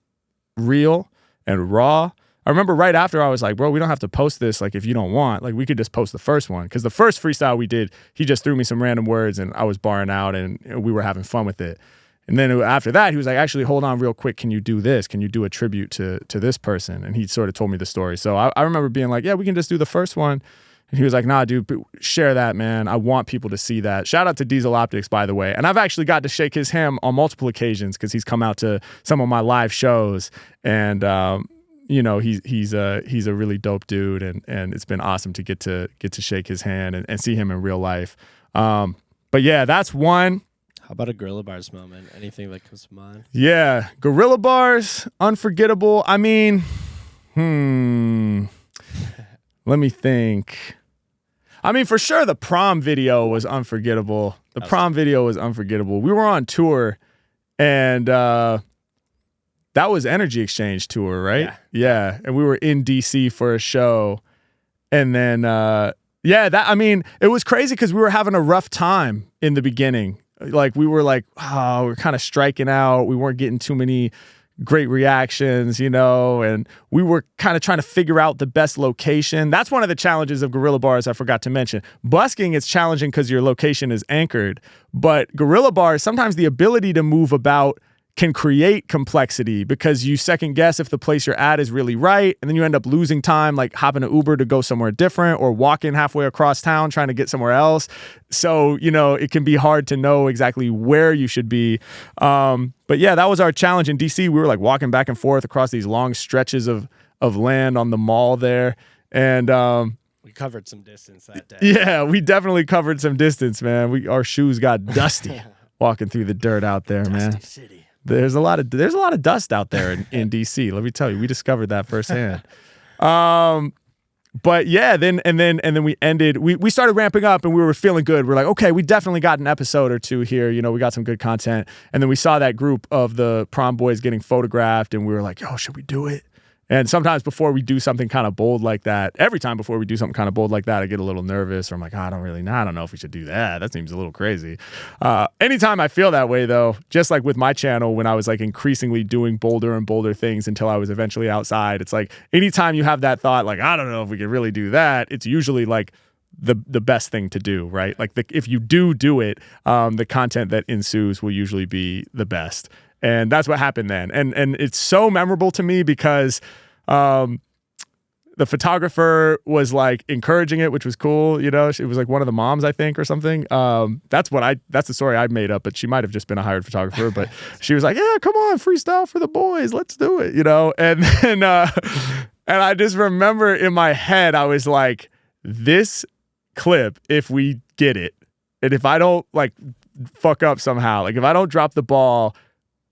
real and raw. I remember right after I was like, bro, we don't have to post this like if you don't want. Like we could just post the first one. Because the first freestyle we did, he just threw me some random words and I was barring out and we were having fun with it. And then after that, he was like, actually, hold on real quick. Can you do this? Can you do a tribute to this person? And he sort of told me the story. So I remember being like, yeah, we can just do the first one. And he was like, nah, dude, share that, man. I want people to see that. Shout out to Diesel Optics, by the way. And I've actually got to shake his hand on multiple occasions because he's come out to some of my live shows. And, you know, he's a really dope dude. And it's been awesome to get to shake his hand and see him in real life. But yeah, that's one. How about a Guerrilla Bars moment? Anything that comes to mind? Yeah, Guerrilla Bars, unforgettable. I mean, let me think. I mean, for sure, the Prom video was unforgettable. The Prom video was unforgettable. We were on tour, and that was Energy Exchange tour, right? Yeah, and we were in DC for a show, and then I mean, it was crazy because we were having a rough time in the beginning. Like we were like, oh, we're kind of striking out. We weren't getting too many great reactions, you know, and we were kind of trying to figure out the best location. That's one of the challenges of Guerrilla Bars I forgot to mention. Busking is challenging because your location is anchored, but Guerrilla Bars, sometimes the ability to move about can create complexity because you second guess if the place you're at is really right, and then you end up losing time, like hopping an Uber to go somewhere different or walking halfway across town trying to get somewhere else. So, you know, it can be hard to know exactly where you should be. But yeah, that was our challenge in DC. We were like walking back and forth across these long stretches of land on the mall there. And we covered some distance that day. Yeah, we definitely covered some distance, man. Our shoes got dusty walking through the dirt out there, man. Dusty city. There's a lot of dust out there in DC. Let me tell you, we discovered that firsthand. But yeah, then we ended. We started ramping up, and we were feeling good. We're like, okay, we definitely got an episode or two here. You know, we got some good content. And then we saw that group of the Prom boys getting photographed, and we were like, yo, should we do it? And sometimes before we do something kind of bold like that, every time before we do something kind of bold like that, I get a little nervous, or I'm like, I don't know if we should do that. That seems a little crazy. Anytime I feel that way, though, just like with my channel, when I was like increasingly doing bolder and bolder things until I was eventually outside, it's like anytime you have that thought, like, I don't know if we can really do that, it's usually like the best thing to do, right? Like if you do it, the content that ensues will usually be the best. And that's what happened then. And it's so memorable to me because the photographer was like encouraging it, which was cool. You know, it was like one of the moms, I think, or something. That's the story I made up, but she might have just been a hired photographer. But she was like, yeah, come on, freestyle for the boys. Let's do it, you know? And then, and I just remember in my head, I was like, this clip, if we get it, and if I don't like fuck up somehow, like if I don't drop the ball,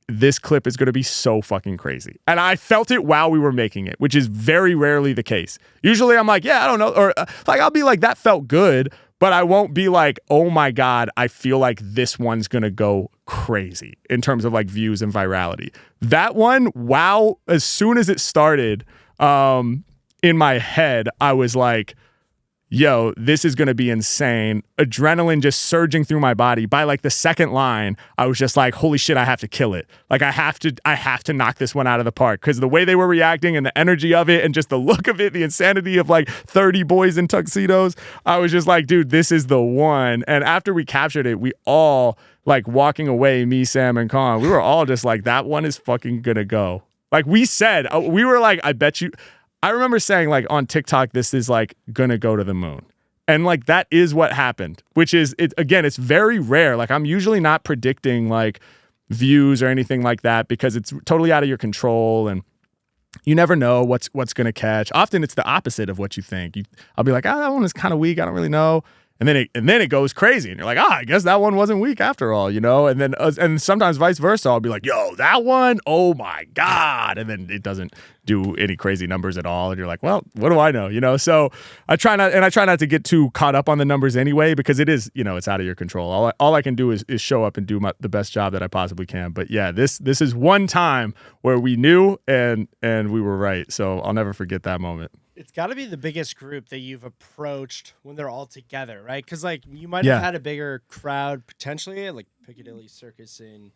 this clip is going to be so fucking crazy. And I felt it while we were making it, which is very rarely the case. Usually I'm like, yeah, I don't know. Or like, I'll be like, that felt good, but I won't be like, oh my God, I feel like this one's going to go crazy in terms of like views and virality. That one, wow, as soon as it started, in my head, I was like, yo, this is going to be insane. Adrenaline just surging through my body. By like the second line, I was just like, holy shit, I have to kill it. Like I have to knock this one out of the park, because the way they were reacting and the energy of it and just the look of it, the insanity of like 30 boys in tuxedos, I was just like, dude, this is the one. And after we captured it, we all like walking away, me, Sam, and Con, we were all just like, that one is fucking gonna go. Like we said, we were like, I bet you, I remember saying like on TikTok, this is like gonna go to the moon. And like that is what happened, which is, again, it's very rare. Like I'm usually not predicting like views or anything like that, because it's totally out of your control and you never know what's gonna catch. Often it's the opposite of what you think. I'll be like, that one is kind of weak, I don't really know. And then it goes crazy, and you're like, I guess that one wasn't weak after all, you know. And then and sometimes vice versa, I'll be like, yo, that one, oh my god, and then it doesn't do any crazy numbers at all, and you're like, well, what do I know, you know? So I try not to get too caught up on the numbers anyway, because it is, you know, it's out of your control. All I can do is show up and do the best job that I possibly can. But yeah, this is one time where we knew and we were right. So I'll never forget that moment. It's got to be the biggest group that you've approached when they're all together, right? Because like you might have had a bigger crowd potentially, like Piccadilly Circus in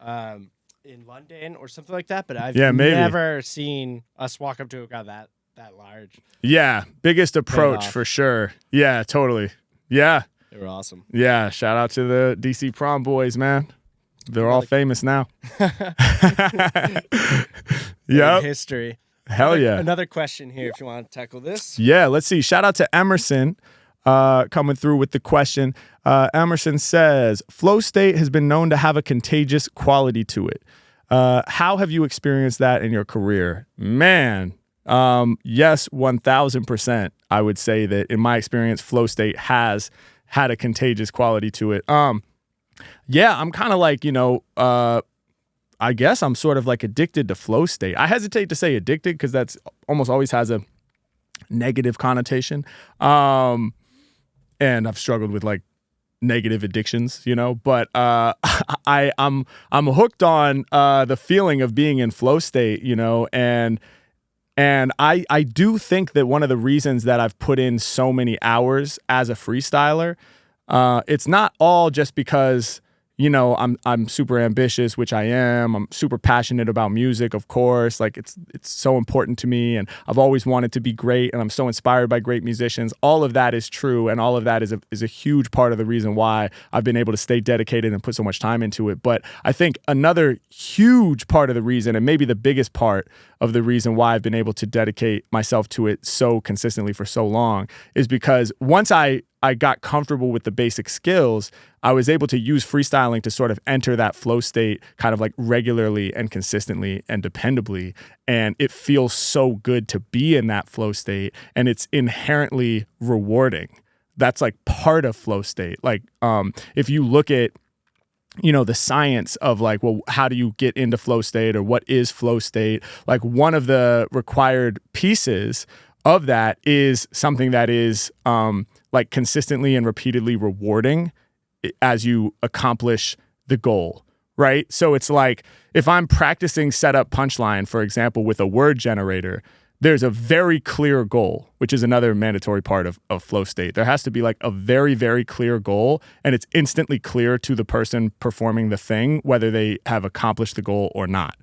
London or something like that. But I've never seen us walk up to a crowd that large. Yeah, biggest approach for sure. Yeah, totally. Yeah, they were awesome. Yeah, shout out to the DC Prom boys, man. They're all famous now. Yeah, history. Hell yeah. Another question here if you want to tackle this. Yeah, let's see. Shout out to Emerson coming through with the question. Emerson says, flow state has been known to have a contagious quality to it. How have you experienced that in your career? Man, yes, 1000%. I would say that in my experience, flow state has had a contagious quality to it. Yeah, I'm kind of like, you know, I guess I'm sort of like addicted to flow state. I hesitate to say addicted because that's almost always has a negative connotation. And I've struggled with like negative addictions, you know, but I'm hooked on the feeling of being in flow state, you know, and I do think that one of the reasons that I've put in so many hours as a freestyler, it's not all just because, you know, I'm super ambitious, which I am. I'm super passionate about music, of course. Like it's so important to me, and I've always wanted to be great, and I'm so inspired by great musicians. All of that is true, and all of that is a huge part of the reason why I've been able to stay dedicated and put so much time into it. But I think another huge part of the reason, and maybe the biggest part of the reason why I've been able to dedicate myself to it so consistently for so long, is because once I got comfortable with the basic skills, I was able to use freestyling to sort of enter that flow state kind of like regularly and consistently and dependably. And it feels so good to be in that flow state, and it's inherently rewarding. That's like part of flow state. Like if you look at, you know, the science of like, well, how do you get into flow state, or what is flow state? Like one of the required pieces of that is something that is like consistently and repeatedly rewarding as you accomplish the goal, right? So it's like if I'm practicing setup punchline, for example, with a word generator, there's a very clear goal, which is another mandatory part of flow state. There has to be like a very, very clear goal, and it's instantly clear to the person performing the thing whether they have accomplished the goal or not.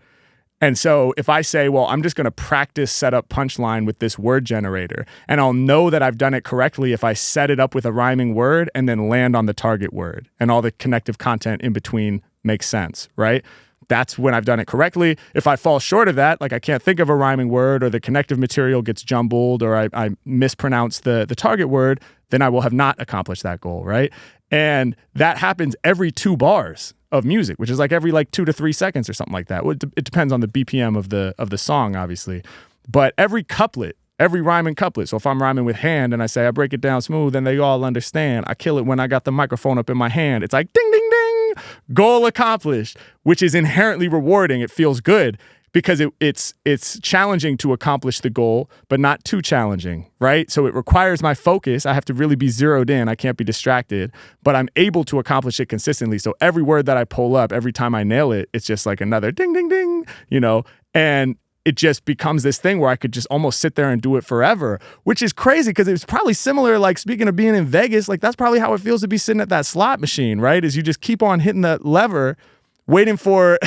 And so if I say, well, I'm just going to practice setup punchline with this word generator, and I'll know that I've done it correctly if I set it up with a rhyming word and then land on the target word, and all the connective content in between makes sense, right? That's when I've done it correctly. If I fall short of that, like I can't think of a rhyming word, or the connective material gets jumbled, or I mispronounce the target word, then I will have not accomplished that goal, right? And that happens every 2 bars of music, which is like every like 2 to 3 seconds or something like that. It depends on the BPM of the song, obviously. But every couplet, every rhyming couplet. So if I'm rhyming with hand and I say I break it down smooth and they all understand, I kill it when I got the microphone up in my hand. It's like ding, ding, ding, goal accomplished, which is inherently rewarding. It feels good because it's challenging to accomplish the goal, but not too challenging, right? So it requires my focus. I have to really be zeroed in. I can't be distracted, but I'm able to accomplish it consistently. So every word that I pull up, every time I nail it, it's just like another ding, ding, ding, you know, and it just becomes this thing where I could just almost sit there and do it forever, which is crazy because it's probably similar, like speaking of being in Vegas, like that's probably how it feels to be sitting at that slot machine, right? Is you just keep on hitting the lever, waiting for,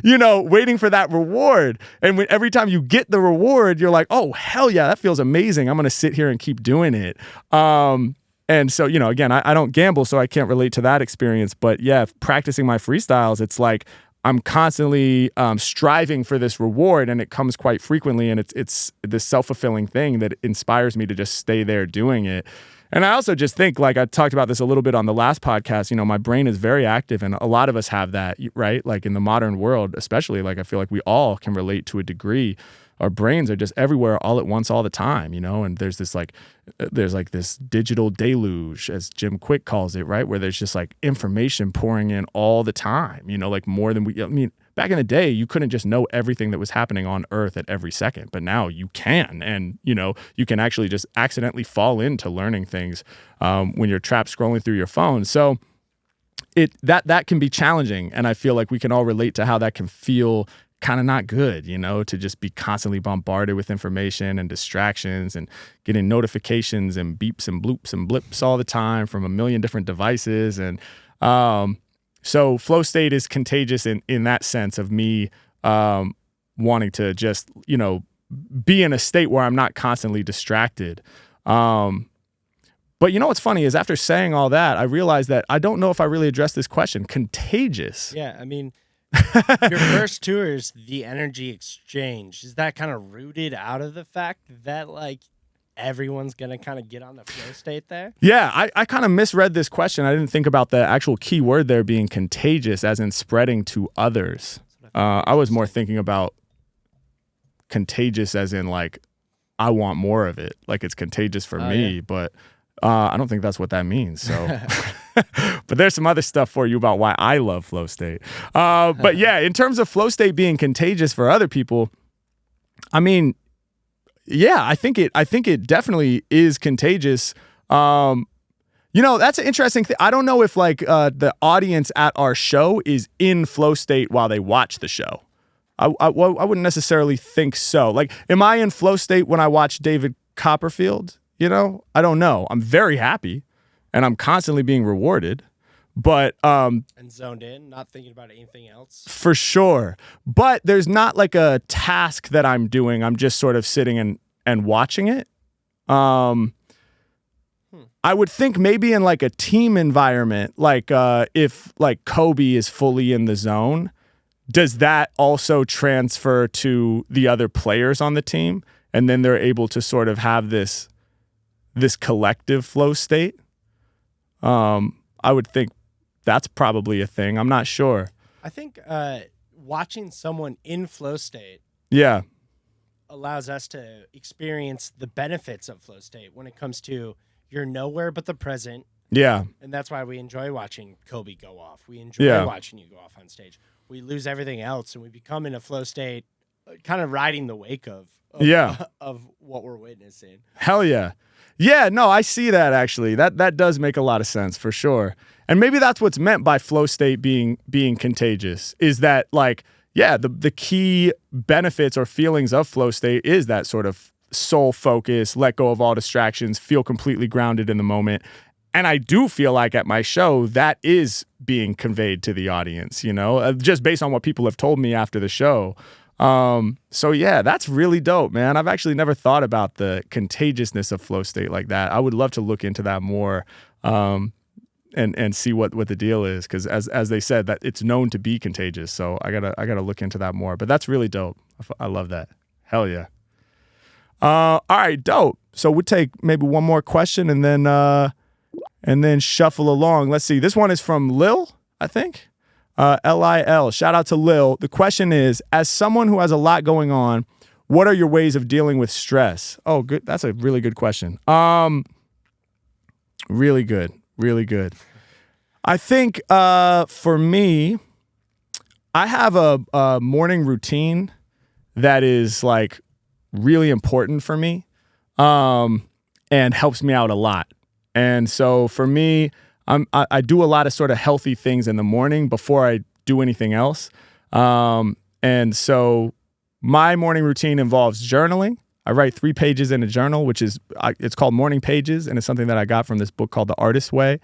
waiting for that reward. And every time you get the reward, you're like, oh, hell yeah, that feels amazing. I'm going to sit here and keep doing it. And so, again, I don't gamble, so I can't relate to that experience. But yeah, practicing my freestyles, it's like I'm constantly striving for this reward, and it comes quite frequently. And it's this self-fulfilling thing that inspires me to just stay there doing it. And I also just think, like I talked about this a little bit on the last podcast, my brain is very active, and a lot of us have that, right? Like in the modern world, especially, like I feel like we all can relate to a degree. Our brains are just everywhere all at once all the time, and there's this this digital deluge, as Jim Kwik calls it, right? Where there's just like information pouring in all the time, like more than back in the day, you couldn't just know everything that was happening on Earth at every second, but now you can. And, you can actually just accidentally fall into learning things when you're trapped scrolling through your phone. So that can be challenging. And I feel like we can all relate to how that can feel kind of not good, to just be constantly bombarded with information and distractions and getting notifications and beeps and bloops and blips all the time from a million different devices. And, so flow state is contagious in that sense of me wanting to just, be in a state where I'm not constantly distracted. But what's funny is after saying all that, I realized that I don't know if I really addressed this question. Contagious. Yeah, I mean, your first tour is the energy exchange. Is that kind of rooted out of the fact that like everyone's going to kind of get on the flow state there? Yeah, I kind of misread this question. I didn't think about the actual key word there being contagious as in spreading to others. I was more thinking about contagious as in like I want more of it. Like it's contagious for me, but I don't think that's what that means. So, but there's some other stuff for you about why I love flow state. But yeah, in terms of flow state being contagious for other people, I mean, yeah, I think it definitely is contagious. That's an interesting thing. I don't know if like the audience at our show is in flow state while they watch the show. I wouldn't necessarily think so. Like, am I in flow state when I watch David Copperfield? I don't know. I'm very happy, and I'm constantly being rewarded. But and zoned in, not thinking about anything else. For sure. But there's not like a task that I'm doing. I'm just sort of sitting and watching it. I would think maybe in like a team environment, like if like Kobe is fully in the zone, does that also transfer to the other players on the team? And then they're able to sort of have this collective flow state? I would think that's probably a thing. I'm not sure. I think watching someone in flow state allows us to experience the benefits of flow state when it comes to you're nowhere but the present. Yeah. And that's why we enjoy watching Kobe go off. We enjoy watching you go off on stage. We lose everything else and we become in a flow state kind of riding the wake of what we're witnessing. Hell yeah. Yeah, no, I see that actually. That does make a lot of sense for sure. And maybe that's what's meant by flow state being contagious, is that like, yeah, the key benefits or feelings of flow state is that sort of soul focus, let go of all distractions, feel completely grounded in the moment. And I do feel like at my show that is being conveyed to the audience, just based on what people have told me after the show. So yeah, that's really dope, man. I've actually never thought about the contagiousness of flow state like that. I would love to look into that more, and see what the deal is. Cause as they said, that it's known to be contagious. So I gotta look into that more, but that's really dope. I love that. Hell yeah. All right, dope. So we'll take maybe one more question and then shuffle along. Let's see. This one is from Lil, I think. Lil. Shout out to Lil. The question is, as someone who has a lot going on, what are your ways of dealing with stress? Oh, good. That's a really good question. Really good. Really good. I think for me, I have a morning routine that is like really important for me, and helps me out a lot. And so for me, I do a lot of sort of healthy things in the morning before I do anything else. And so my morning routine involves journaling. I write 3 pages in a journal, which is, it's called Morning Pages, and it's something that I got from this book called The Artist's Way,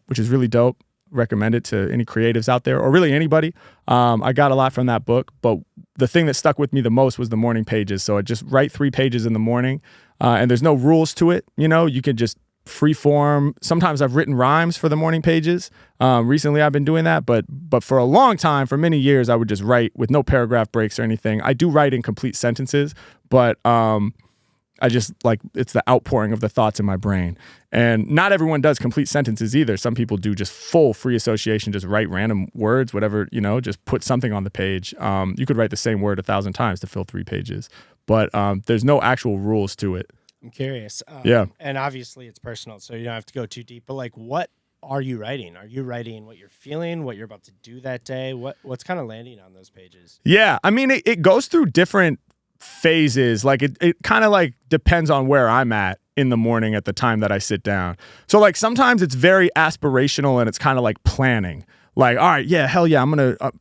which is really dope. Recommend it to any creatives out there, or really anybody. I got a lot from that book, but the thing that stuck with me the most was the morning pages. So I just write 3 pages in the morning, and there's no rules to it. You know, you can just free form. Sometimes I've written rhymes for the morning pages. Recently I've been doing that, but for a long time, for many years, I would just write with no paragraph breaks or anything. I do write in complete sentences, but I just like, it's the outpouring of the thoughts in my brain. And not everyone does complete sentences either. Some people do just full free association, just write random words, whatever, you know, just put something on the page. You could write the same word 1,000 times to fill 3 pages, but there's no actual rules to it. I'm curious. Yeah. And obviously it's personal, so you don't have to go too deep, but like, what are you writing? Are you writing what you're feeling, what you're about to do that day? What's kind of landing on those pages? Yeah. I mean, it goes through different phases. Like it kind of like depends on where I'm at in the morning at the time that I sit down. So like sometimes it's very aspirational and it's kind of like planning. Like, all right, yeah, hell yeah,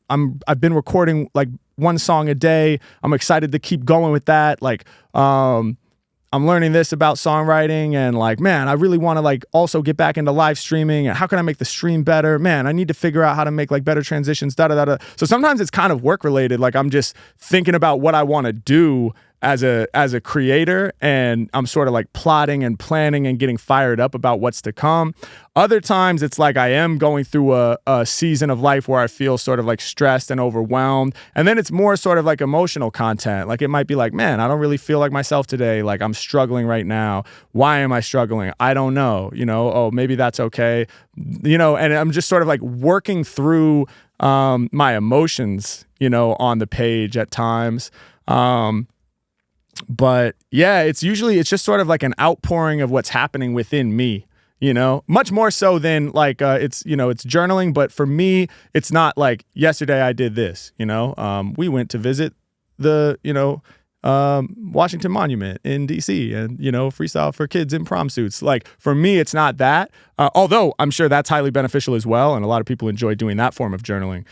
I've been recording like 1 song a day. I'm excited to keep going with that. Like, I'm learning this about songwriting, and like, man, I really want to like also get back into live streaming, and how can I make the stream better? Man, I need to figure out how to make like better transitions, da-da-da-da. So sometimes it's kind of work related. Like I'm just thinking about what I want to do as a creator, and I'm sort of like plotting and planning and getting fired up about what's to come. Other times it's like I am going through a season of life where I feel sort of like stressed and overwhelmed. And then it's more sort of like emotional content. Like it might be like, man, I don't really feel like myself today. Like I'm struggling right now. Why am I struggling? I don't know. You know, oh, maybe that's okay. You know, and I'm just sort of like working through my emotions, you know, on the page at times. But yeah, it's just sort of like an outpouring of what's happening within me, you know, much more so than like, it's, you know, it's journaling. But for me, it's not like yesterday I did this, you know, we went to visit the, you know, Washington Monument in DC, and, you know, freestyle for kids in prom suits. Like for me, it's not that, although I'm sure that's highly beneficial as well. And a lot of people enjoy doing that form of journaling.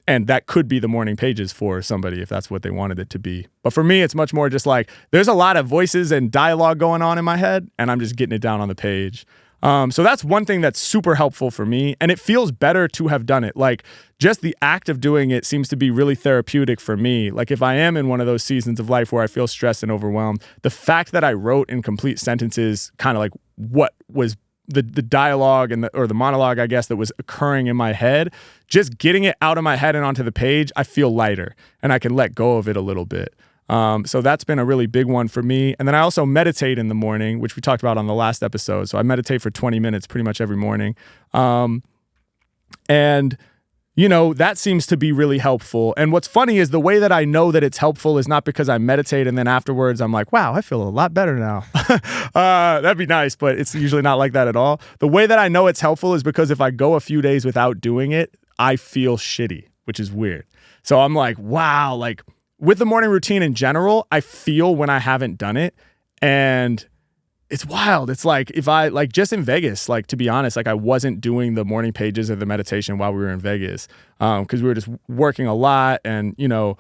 And that could be the morning pages for somebody if that's what they wanted it to be. But for me, it's much more just like there's a lot of voices and dialogue going on in my head, and I'm just getting it down on the page. So that's one thing that's super helpful for me, and it feels better to have done it. Like just the act of doing it seems to be really therapeutic for me. Like if I am in one of those seasons of life where I feel stressed and overwhelmed, the fact that I wrote in complete sentences kind of like what was the dialogue and or the monologue, I guess, that was occurring in my head, just getting it out of my head and onto the page, I feel lighter and I can let go of it a little bit. So that's been a really big one for me. And then I also meditate in the morning, which we talked about on the last episode. So I meditate for 20 minutes pretty much every morning. And you know, that seems to be really helpful. And what's funny is the way that I know that it's helpful is not because I meditate and then afterwards I'm like, wow, I feel a lot better now. That'd be nice, but it's usually not like that at all. The way that I know it's helpful is because if I go a few days without doing it, I feel shitty, which is weird. So I'm like, wow, like with the morning routine in general, I feel when I haven't done it, and it's wild. It's like if I like just in Vegas, like to be honest, like I wasn't doing the morning pages or the meditation while we were in Vegas because we were just working a lot. And, you know,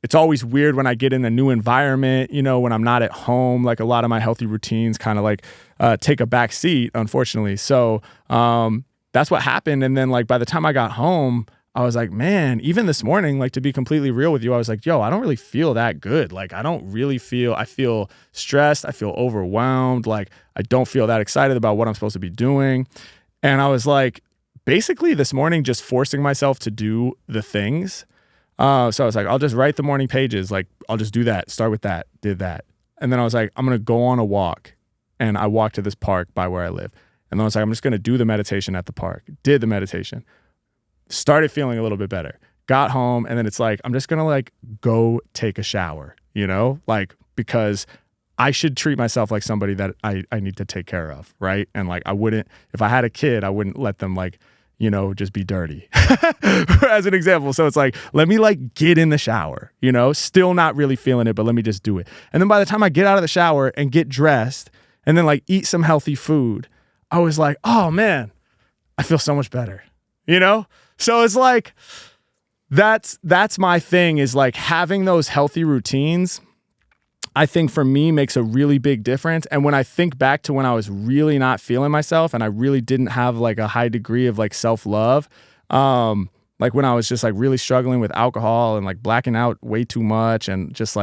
it's always weird when I get in a new environment, you know, when I'm not at home, like a lot of my healthy routines kind of like take a back seat, unfortunately. So that's what happened. And then like by the time I got home, I was like, man, even this morning, like to be completely real with you, I was like, yo, I don't really feel that good. Like, I feel stressed. I feel overwhelmed. Like, I don't feel that excited about what I'm supposed to be doing. And I was like, basically this morning, just forcing myself to do the things. So I was like, I'll just write the morning pages. Like, I'll just do that. Start with that. Did that. And then I was like, I'm going to go on a walk. And I walked to this park by where I live. And then I was like, I'm just going to do the meditation at the park. Did the meditation. Started feeling a little bit better. Got home, and then it's like, I'm just going to like go take a shower, you know? Like, because I should treat myself like somebody that I need to take care of, right? And like, I wouldn't, if I had a kid, I wouldn't let them like, you know, just be dirty as an example. So it's like, let me like get in the shower, you know, still not really feeling it, but let me just do it. And then by the time I get out of the shower and get dressed and then like eat some healthy food, I was like, oh man, I feel so much better, you know? So it's like, That's my thing, is like having those healthy routines, I think for me makes a really big difference. And when I think back to when I was really not feeling myself and I really didn't have like a high degree of like self-love, like when I was just like really struggling with alcohol and like blacking out way too much and just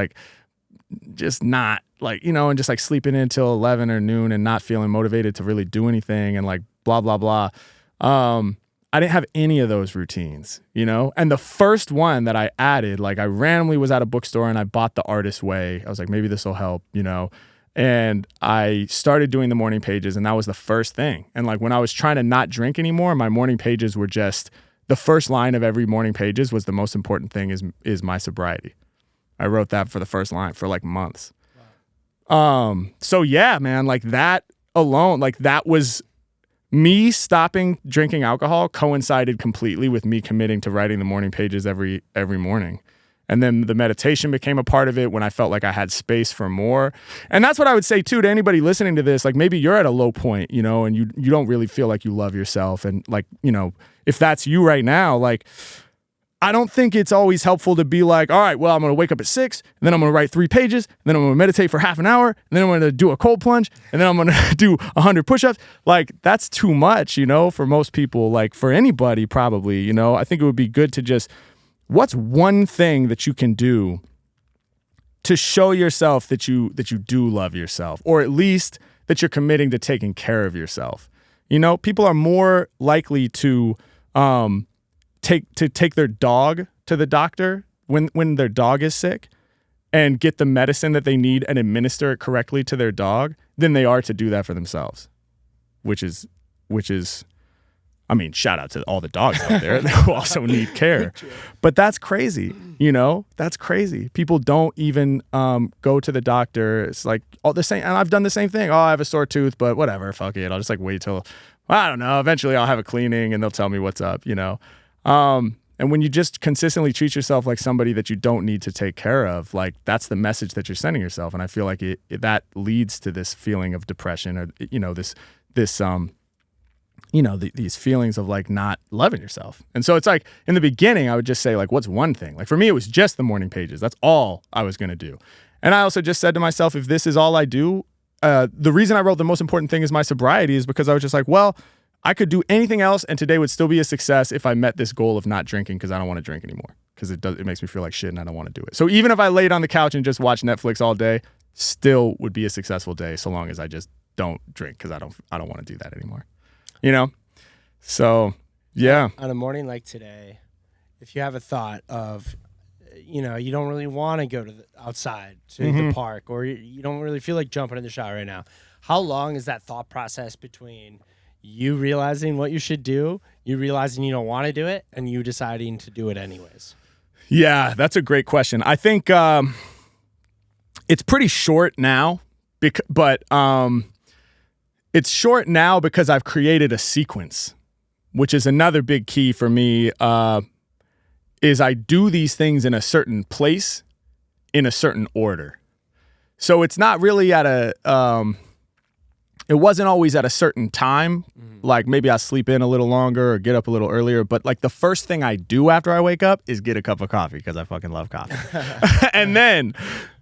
not like, and just like sleeping in until 11 or noon and not feeling motivated to really do anything and like blah, blah, blah. I didn't have any of those routines, And the first one that I added, like I randomly was at a bookstore and I bought The Artist's Way. I was like, maybe this will help, And I started doing the morning pages, and that was the first thing. And like when I was trying to not drink anymore, my morning pages were just, the first line of every morning pages was the most important thing is my sobriety. I wrote that for the first line for like months. Wow. So yeah, man, like that alone, like that was me stopping drinking alcohol coincided completely with me committing to writing the morning pages every morning. And then the meditation became a part of it when I felt like I had space for more. And that's what I would say too to anybody listening to this. Like maybe you're at a low point, and you don't really feel like you love yourself. And like, if that's you right now, like I don't think it's always helpful to be like, all right, well, I'm going to wake up at 6, and then I'm going to write 3 pages, and then I'm going to meditate for half an hour, and then I'm going to do a cold plunge, and then I'm going to do 100 push-ups. Like that's too much, for most people, like for anybody probably, I think it would be good to just, what's one thing that you can do to show yourself that you do love yourself, or at least that you're committing to taking care of yourself. People are more likely to take their dog to the doctor when their dog is sick and get the medicine that they need and administer it correctly to their dog than they are to do that for themselves, which is, I mean, shout out to all the dogs out there who also need care. But that's crazy, That's crazy. People don't even go to the doctor. It's like all the same. And I've done the same thing. Oh, I have a sore tooth, but whatever, fuck it. I'll just like wait till, I don't know, eventually I'll have a cleaning and they'll tell me what's up, And when you just consistently treat yourself like somebody that you don't need to take care of, like that's the message that you're sending yourself. And I feel like that leads to this feeling of depression or, these feelings of like not loving yourself. And so it's like in the beginning, I would just say like, what's one thing? Like for me, it was just the morning pages. That's all I was going to do. And I also just said to myself, if this is all I do, the reason I wrote the most important thing is my sobriety is because I was just like, well, I could do anything else and today would still be a success if I met this goal of not drinking because I don't want to drink anymore because it makes me feel like shit and I don't want to do it. So even if I laid on the couch and just watched Netflix all day, still would be a successful day so long as I just don't drink because I don't want to do that anymore. So yeah. On a morning like today, if you have a thought of, you don't really want to go to outside to the park or you don't really feel like jumping in the shower right now, how long is that thought process between you realizing what you should do, you realizing you don't want to do it, and you deciding to do it anyways? Yeah, that's a great question. I think it's pretty short now, but it's short now because I've created a sequence, which is another big key for me, is I do these things in a certain place, in a certain order. So it's not really at it wasn't always at a certain time. Like maybe I sleep in a little longer or get up a little earlier. But like the first thing I do after I wake up is get a cup of coffee because I fucking love coffee. And then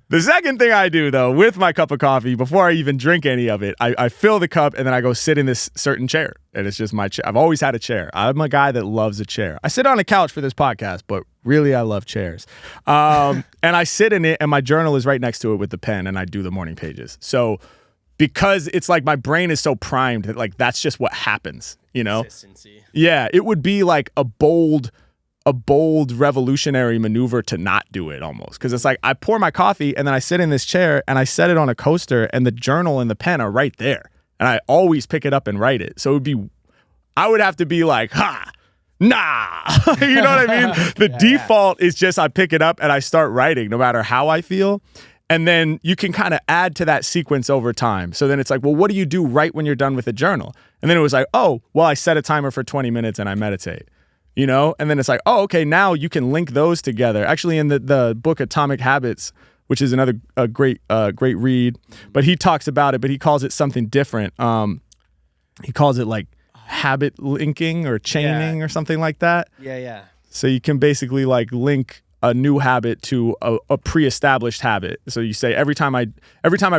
the second thing I do though with my cup of coffee before I even drink any of it, I fill the cup and then I go sit in this certain chair. And it's just my chair. I've always had a chair. I'm a guy that loves a chair. I sit on a couch for this podcast, but really I love chairs. And I sit in it and my journal is right next to it with the pen and I do the morning pages. So because it's like my brain is so primed that like that's just what happens, Consistency. Yeah, it would be like a bold revolutionary maneuver to not do it almost. Because it's like I pour my coffee and then I sit in this chair and I set it on a coaster and the journal and the pen are right there. And I always pick it up and write it. So I would have to be like, nah. You know what I mean? The default is just I pick it up and I start writing no matter how I feel. And then you can kind of add to that sequence over time. So then it's like, well, what do you do right when you're done with the journal? And then it was like, oh, well, I set a timer for 20 minutes and I meditate, And then it's like, oh, okay, now you can link those together. Actually, in the book Atomic Habits, which is another great read, but he talks about it, but he calls it something different. He calls it like habit linking or chaining or something like that. Yeah. So you can basically like link a new habit to a pre-established habit. So you say every time I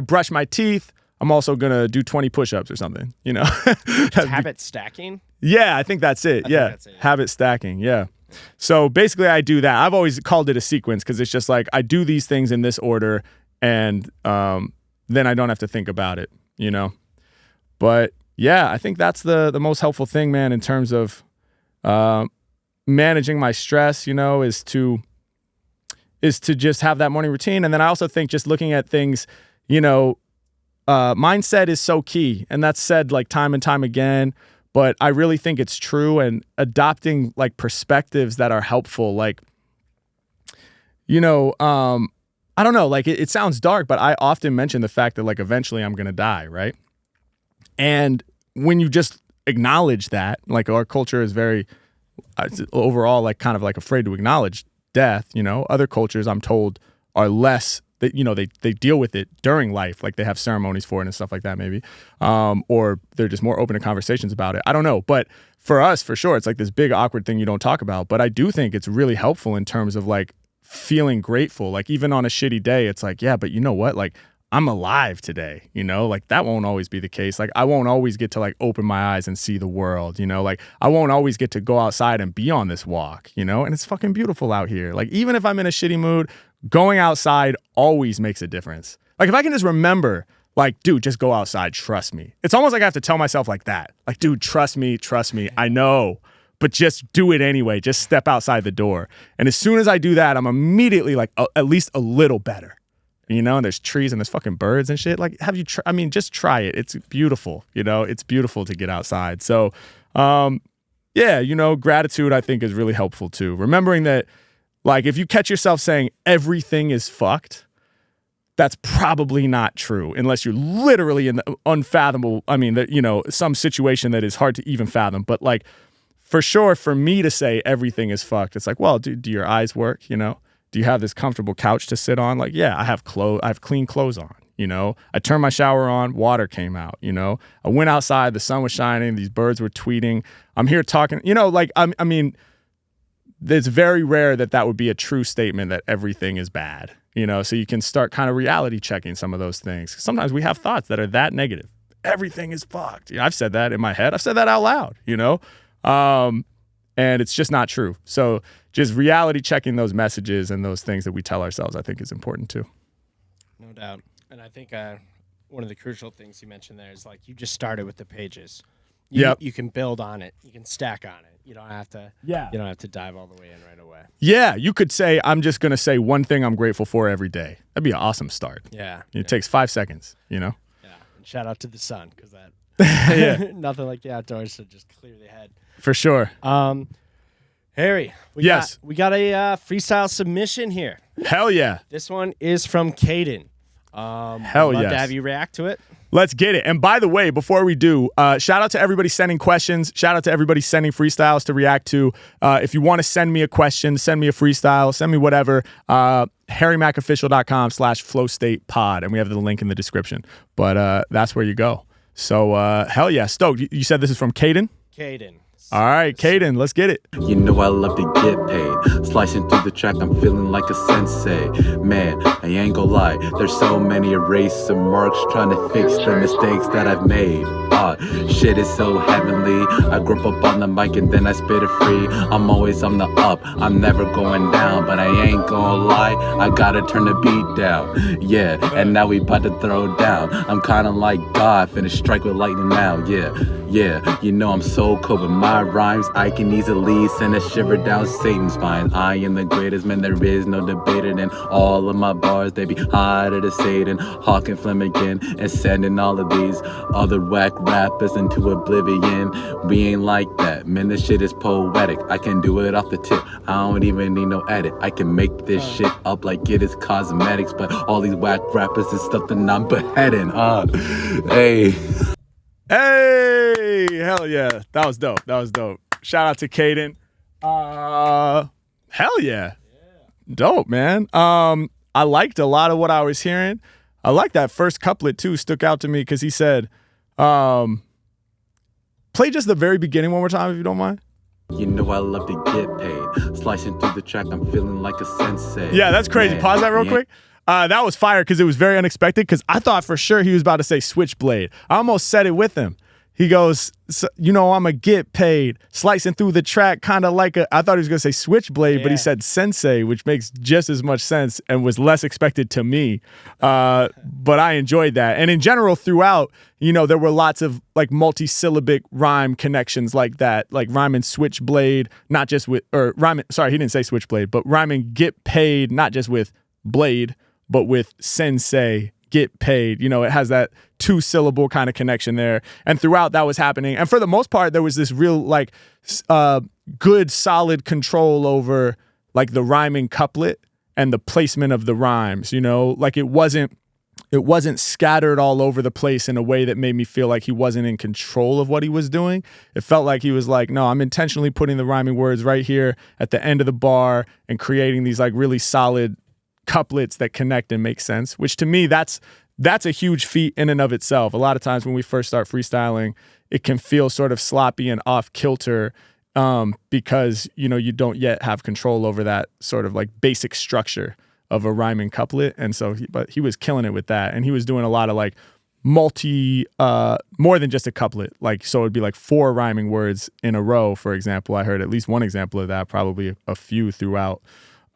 brush my teeth, I'm also gonna do 20 push-ups or something. You know, Habit stacking. Yeah, I think that's it. Yeah, habit stacking. Yeah. So basically, I do that. I've always called it a sequence because it's just like I do these things in this order, and then I don't have to think about it. You know, but yeah, I think that's the most helpful thing, man, in terms of managing my stress. You know, is to just have that morning routine. And then I also think just looking at things, you know, mindset is so key. And that's said like time and time again, but I really think it's true. And adopting like perspectives that are helpful, like, you know, I don't know, like it sounds dark, but I often mention the fact that like eventually I'm going to die. Right. And when you just acknowledge that, like our culture is very overall, like kind of like afraid to acknowledge death. You know, other cultures I'm told are less that, you know, they deal with it during life, like they have ceremonies for it and stuff like that maybe, or they're just more open to conversations about it. I don't know, but for us, for sure, it's like this big awkward thing you don't talk about. But I do think it's really helpful in terms of like feeling grateful. Like even on a shitty day, it's like, yeah, but you know what, like I'm alive today, you know, like that won't always be the case. Like I won't always get to like open my eyes and see the world, you know, like I won't always get to go outside and be on this walk, you know, and it's fucking beautiful out here. Like even if I'm in a shitty mood, going outside always makes a difference. Like if I can just remember, like, dude, just go outside, trust me. It's almost like I have to tell myself like that. Like, dude, trust me, I know, but just do it anyway. Just step outside the door. And as soon as I do that, I'm immediately like at least a little better. You know, and there's trees and there's fucking birds and shit. Like, just try it. It's beautiful. You know, it's beautiful to get outside. So, yeah, you know, gratitude I think is really helpful too. Remembering that, like, if you catch yourself saying everything is fucked, that's probably not true unless you're literally in the unfathomable. I mean, you know, some situation that is hard to even fathom. But like, for sure, for me to say everything is fucked, it's like, well, do your eyes work? You know? Do you have this comfortable couch to sit on? Like, yeah, I have clean clothes on, you know? I turned my shower on, water came out, you know? I went outside, the sun was shining, these birds were tweeting. I'm here talking, you know, like, I mean, it's very rare that would be a true statement that everything is bad, you know? So you can start kind of reality checking some of those things. Sometimes we have thoughts that are that negative. Everything is fucked. You know, I've said that in my head. I've said that out loud, you know? And it's just not true. So just reality checking those messages and those things that we tell ourselves, I think is important too. No doubt. And I think one of the crucial things you mentioned there is like you just started with the pages. You can build on it. You can stack on it. You don't have to. Yeah. You don't have to dive all the way in right away. Yeah, you could say I'm just gonna say one thing I'm grateful for every day. That'd be an awesome start. Yeah. It takes 5 secones. You know. Yeah. And shout out to the sun because that nothing like the outdoors to just clear the head. For sure. Harry, we got a freestyle submission here. Hell yeah. This one is from Caden. Hell yeah. Love to have you react to it. Let's get it. And by the way, before we do, shout out to everybody sending questions. Shout out to everybody sending freestyles to react to. If you want to send me a question, send me a freestyle, send me whatever, harrymackofficial.com/flowstatepod. And we have the link in the description. But that's where you go. So hell yeah. Stoked. You said this is from Caden? Caden. All right, Caden, let's get it. You know I love to get paid. Slicing through the track, I'm feeling like a sensei. Man, I ain't gonna lie, there's so many eraser marks trying to fix the mistakes that I've made. Shit is so heavenly. I grew up on the mic and then I spit it free. I'm always on the up, I'm never going down. But I ain't gonna lie, I gotta turn the beat down. Yeah, and now we about to throw down. I'm kinda like God, finna strike with lightning now. Yeah, you know I'm so cold with my rhymes. I can easily send a shiver down Satan's spine. I am the greatest, man, there is no debating. And all of my bars, they be hotter than Satan. Hawking Flanagan and sending all of these other whack rappers into oblivion. We ain't like that, man, this shit is poetic. I can do it off the tip, I don't even need no edit. I can make this shit up like it is cosmetics. But all these whack rappers is stuff that I'm beheading. Hey, hell yeah. That was dope. Shout out to Caden. Hell yeah. Dope, man. I liked a lot of what I was hearing. I like that first couplet too, stuck out to me because he said, play just the very beginning one more time if you don't mind. You know I love to get paid. Slicing through the track, I'm feeling like a sensei. Yeah, that's crazy. Man, Pause that real quick. That was fire because it was very unexpected because I thought for sure he was about to say switchblade. I almost said it with him. He goes, you know, I'm a get paid. Slicing through the track kind of like I thought he was going to say switchblade, but he said sensei, which makes just as much sense and was less expected to me. But I enjoyed that. And in general, throughout, you know, there were lots of like multi-syllabic rhyme connections like that, like rhyming switchblade, not just with, or rhyming, sorry, he didn't say switchblade, but rhyming get paid, not just with blade, but with sensei, get paid. You know, it has that 2-syllable kind of connection there. And throughout that was happening. And for the most part, there was this real like good, solid control over like the rhyming couplet and the placement of the rhymes, you know, like it wasn't scattered all over the place in a way that made me feel like he wasn't in control of what he was doing. It felt like he was like, no, I'm intentionally putting the rhyming words right here at the end of the bar and creating these like really solid couplets that connect and make sense, which to me, that's a huge feat in and of itself. A lot of times when we first start freestyling, it can feel sort of sloppy and off kilter because, you know, you don't yet have control over that sort of like basic structure of a rhyming couplet. And so, but he was killing it with that. And he was doing a lot of like more than just a couplet. Like, so it'd be like 4 rhyming words in a row, for example. I heard at least one example of that, probably a few throughout.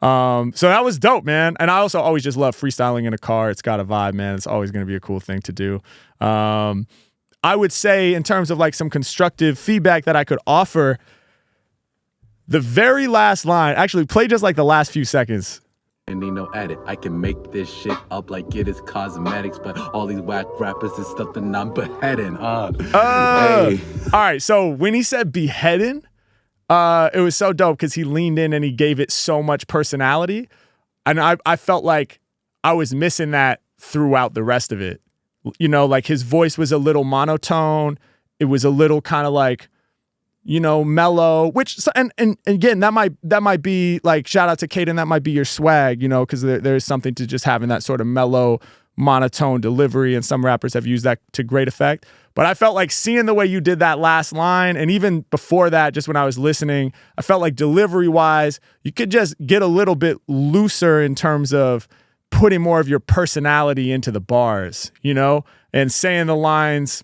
So that was dope, man. And I also always just love freestyling in a car. It's got a vibe, man. It's always going to be a cool thing to do. I would say in terms of like some constructive feedback that I could offer, the very last line, actually play just like the last few seconds. And need no edit. I can make this shit up like it is cosmetics, but all these whack rappers is stuff that I'm beheading. Hey. All right, so when he said beheading, it was so dope because he leaned in and he gave it so much personality. And I felt like I was missing that throughout the rest of it. You know, like his voice was a little monotone. It was a little kind of like, you know, mellow, which, and again, that might be like, shout out to Caden, that might be your swag, you know, because there's something to just having that sort of mellow, monotone delivery, and some rappers have used that to great effect. But I felt like seeing the way you did that last line, and even before that, just when I was listening, I felt like delivery-wise, you could just get a little bit looser in terms of putting more of your personality into the bars, you know, and saying the lines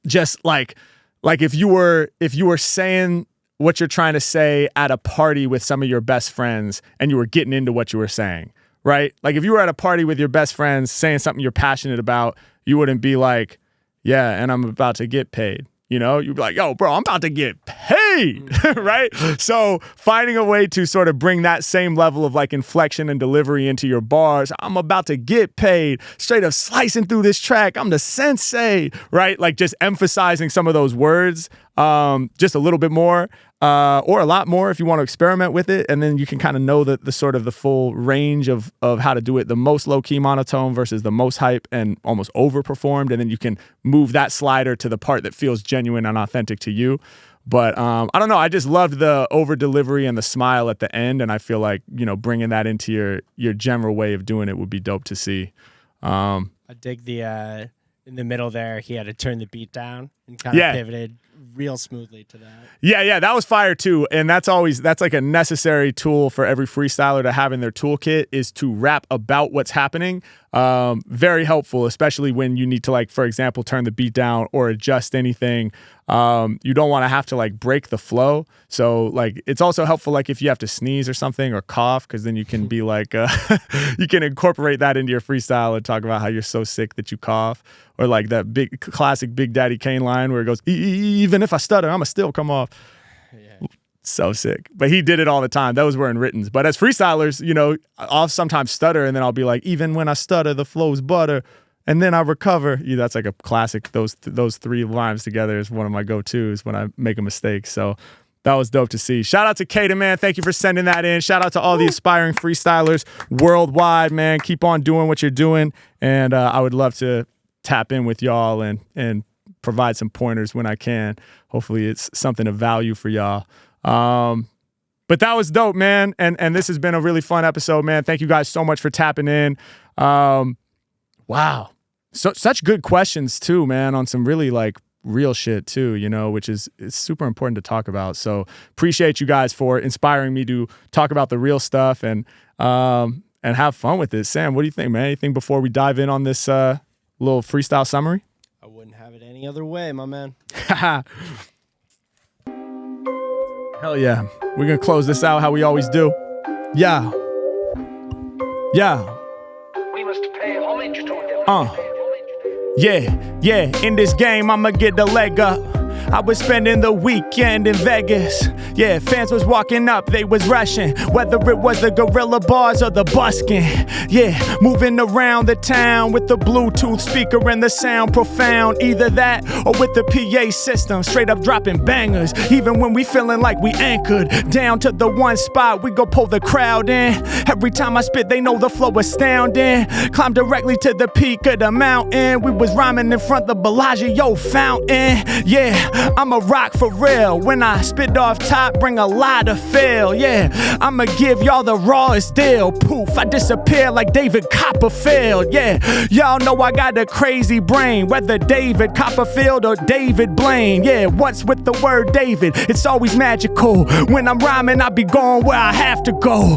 just like if you were saying what you're trying to say at a party with some of your best friends and you were getting into what you were saying, right? Like if you were at a party with your best friends saying something you're passionate about, you wouldn't be like, yeah, and I'm about to get paid. You know, you'd be like, yo, bro, I'm about to get paid, right? So finding a way to sort of bring that same level of like inflection and delivery into your bars. I'm about to get paid, straight up slicing through this track. I'm the sensei, right? Like just emphasizing some of those words just a little bit more or a lot more if you want to experiment with it. And then you can kind of know the sort of the full range of how to do it, the most low-key monotone versus the most hype and almost overperformed. And then you can move that slider to the part that feels genuine and authentic to you. But I don't know. I just loved the over delivery and the smile at the end. And I feel like, you know, bringing that into your general way of doing it would be dope to see. I dig the in the middle there, he had to turn the beat down and kind of pivoted real smoothly to that. Yeah, that was fire too. And that's like a necessary tool for every freestyler to have in their toolkit is to rap about what's happening. Very helpful, especially when you need to, like, for example, turn the beat down or adjust anything. You don't want to have to like break the flow. So like it's also helpful like if you have to sneeze or something or cough, because then you can be like you can incorporate that into your freestyle and talk about how you're so sick that you cough. Or like that big classic Big Daddy Kane line where it goes, even if I stutter, I'ma still come off. Yeah. So sick. But he did it all the time. Those were in writtens. But as freestylers, you know, I'll sometimes stutter and then I'll be like, even when I stutter, the flow's butter. And then I recover. Yeah, that's like a classic. Those 3 rhymes together is one of my go-tos when I make a mistake. So that was dope to see. Shout out to Caden, man. Thank you for sending that in. Shout out to all the aspiring freestylers worldwide, man. Keep on doing what you're doing. And I would love to tap in with y'all and provide some pointers when I can. Hopefully it's something of value for y'all. But that was dope, man. And this has been a really fun episode, man. Thank you guys so much for tapping in. Wow. Such good questions too, man, on some really like real shit too, you know, which is it's super important to talk about. So appreciate you guys for inspiring me to talk about the real stuff and have fun with it. Sam, what do you think, man? Anything before we dive in on this little freestyle summary? I wouldn't have it any other way, my man. Hell yeah. We're going to close this out how we always do. Yeah. Yeah. We must pay homage to him. Yeah, in this game, I'ma get the leg up. I was spending the weekend in Vegas. Yeah, fans was walking up, they was rushing. Whether it was the Guerrilla Bars or the Busking. Yeah, moving around the town with the Bluetooth speaker and the sound profound. Either that or with the PA system, straight up dropping bangers. Even when we feeling like we anchored down to the one spot, we go pull the crowd in. Every time I spit, they know the flow astounding. Climb directly to the peak of the mountain. We was rhyming in front of the Bellagio fountain. Yeah, I'm a rock for real. When I spit off top, bring a lot of feel. Yeah, I'ma give y'all the rawest deal. Poof, I disappear like David Copperfield. Yeah, y'all know I got a crazy brain. Whether David Copperfield or David Blaine. Yeah, what's with the word David? It's always magical. When I'm rhyming, I be going where I have to go.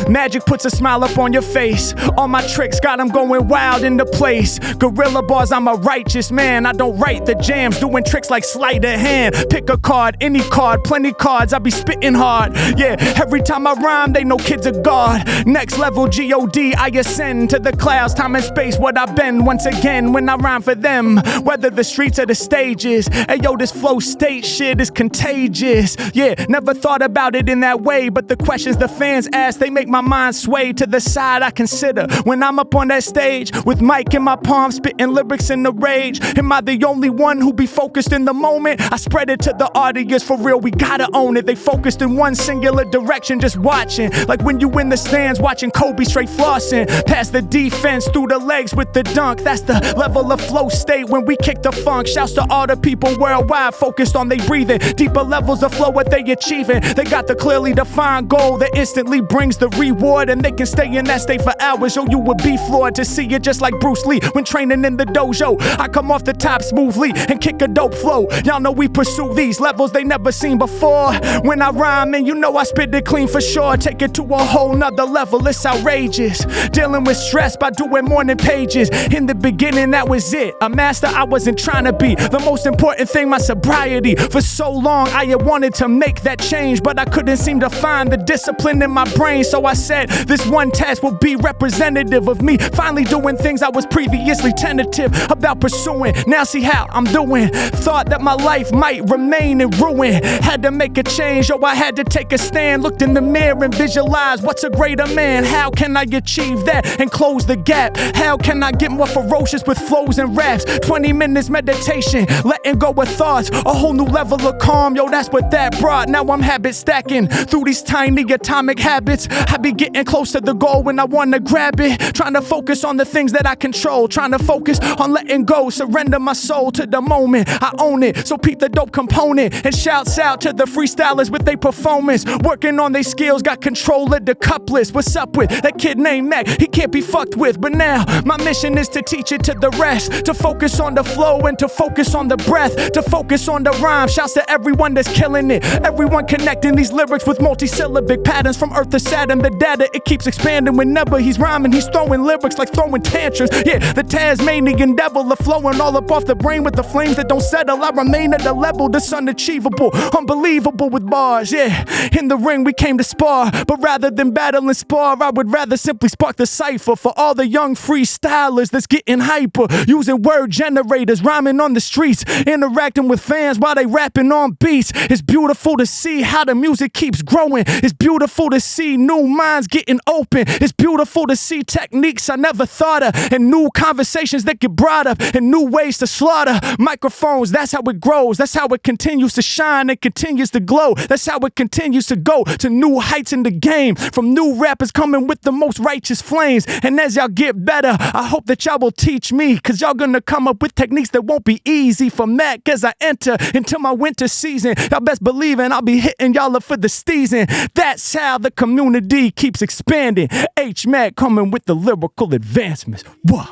Magic puts a smile up on your face. All my tricks got them going wild in the place. Guerrilla Bars, I'm a righteous man. I don't write the jams, doing tricks like sleight of hand. Pick a card, any card, plenty cards, I be spitting hard. Yeah, every time I rhyme, they know kids are God. Next level G-O-D, I ascend to the clouds, time and space, what I been once again when I rhyme for them. Whether the streets or the stages, hey yo, this flow state shit is contagious. Yeah, never thought about it in that way, but the questions the fans ask, they make my mind sway to the side I consider. When I'm up on that stage, with mic in my palm, spitting lyrics in the rage. Am I the only one who be focused in the moment? I spread it to the audience, for real, we gotta own it. They focused in one singular direction, just watching. Like when you in the stands, watching Kobe straight flossing. Past the defense, through the legs with the dunk. That's the level of flow state when we kick the funk. Shouts to all the people worldwide, focused on they breathing. Deeper levels of flow, what they achieving. They got the clearly defined goal that instantly brings the reward. And they can stay in that state for hours. Yo, you would be floored to see it just like Bruce Lee when training in the dojo. I come off the top smoothly and kick a dope flow. Y'all know we pursue these levels they never seen before. When I rhyme, and you know I spit it clean for sure. Take it to a whole nother level, it's outrageous. Dealing with stress by doing morning pages. In the beginning, that was it. A master I wasn't trying to be. The most important thing, my sobriety. For so long, I had wanted to make that change, but I couldn't seem to find the discipline in my brain. So I said, this one task will be representative of me finally doing things I was previously tentative about pursuing. Now see how I'm doing. Thought that my life might remain in ruin. Had to make a change, yo, I had to take a stand. Looked in the mirror and visualized what's a greater man. How can I achieve that and close the gap? How can I get more ferocious with flows and raps? 20 minutes meditation, letting go of thoughts. A whole new level of calm, yo, that's what that brought. Now I'm habit stacking through these tiny atomic habits. I be getting close to the goal when I wanna grab it. Trying to focus on the things that I control. Trying to focus on letting go. Surrender my soul to the moment. I own it, so peep the dope component. And shouts out to the freestylers with their performance. Working on their skills, got control of the couplets. What's up with that kid named Mack? He can't be fucked with. But now, my mission is to teach it to the rest. To focus on the flow and to focus on the breath. To focus on the rhyme. Shouts to everyone that's killing it. Everyone connecting these lyrics with multi-syllabic patterns from Earth to Saturn. The data, it keeps expanding. Whenever he's rhyming, he's throwing lyrics like throwing tantrums. Yeah, the Tasmanian devil, the flowing all up off the brain with the flames that don't settle. I remain at the level that's unachievable, unbelievable with bars. Yeah, in the ring we came to spar, but rather than battle and spar, I would rather simply spark the cipher for all the young freestylers that's getting hyper, using word generators, rhyming on the streets, interacting with fans while they rapping on beats. It's beautiful to see how the music keeps growing. It's beautiful to see new minds getting open. It's beautiful to see techniques I never thought of, and new conversations that get brought up, and new ways to slaughter microphones. That's how it grows. That's how it continues to shine and continues to glow. That's how it continues to go to new heights in the game, from new rappers coming with the most righteous flames. And as y'all get better, I hope that y'all will teach me, cause y'all gonna come up with techniques that won't be easy for Mack as I enter into my winter season. Y'all best believing I'll be hitting y'all up for the season. That's how the community keeps expanding. H-Mack coming with the lyrical advancements. Whoa.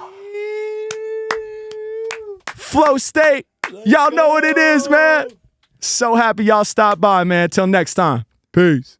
Flow state. Y'all know what it is, man. So happy y'all stopped by, man. Till next time. Peace.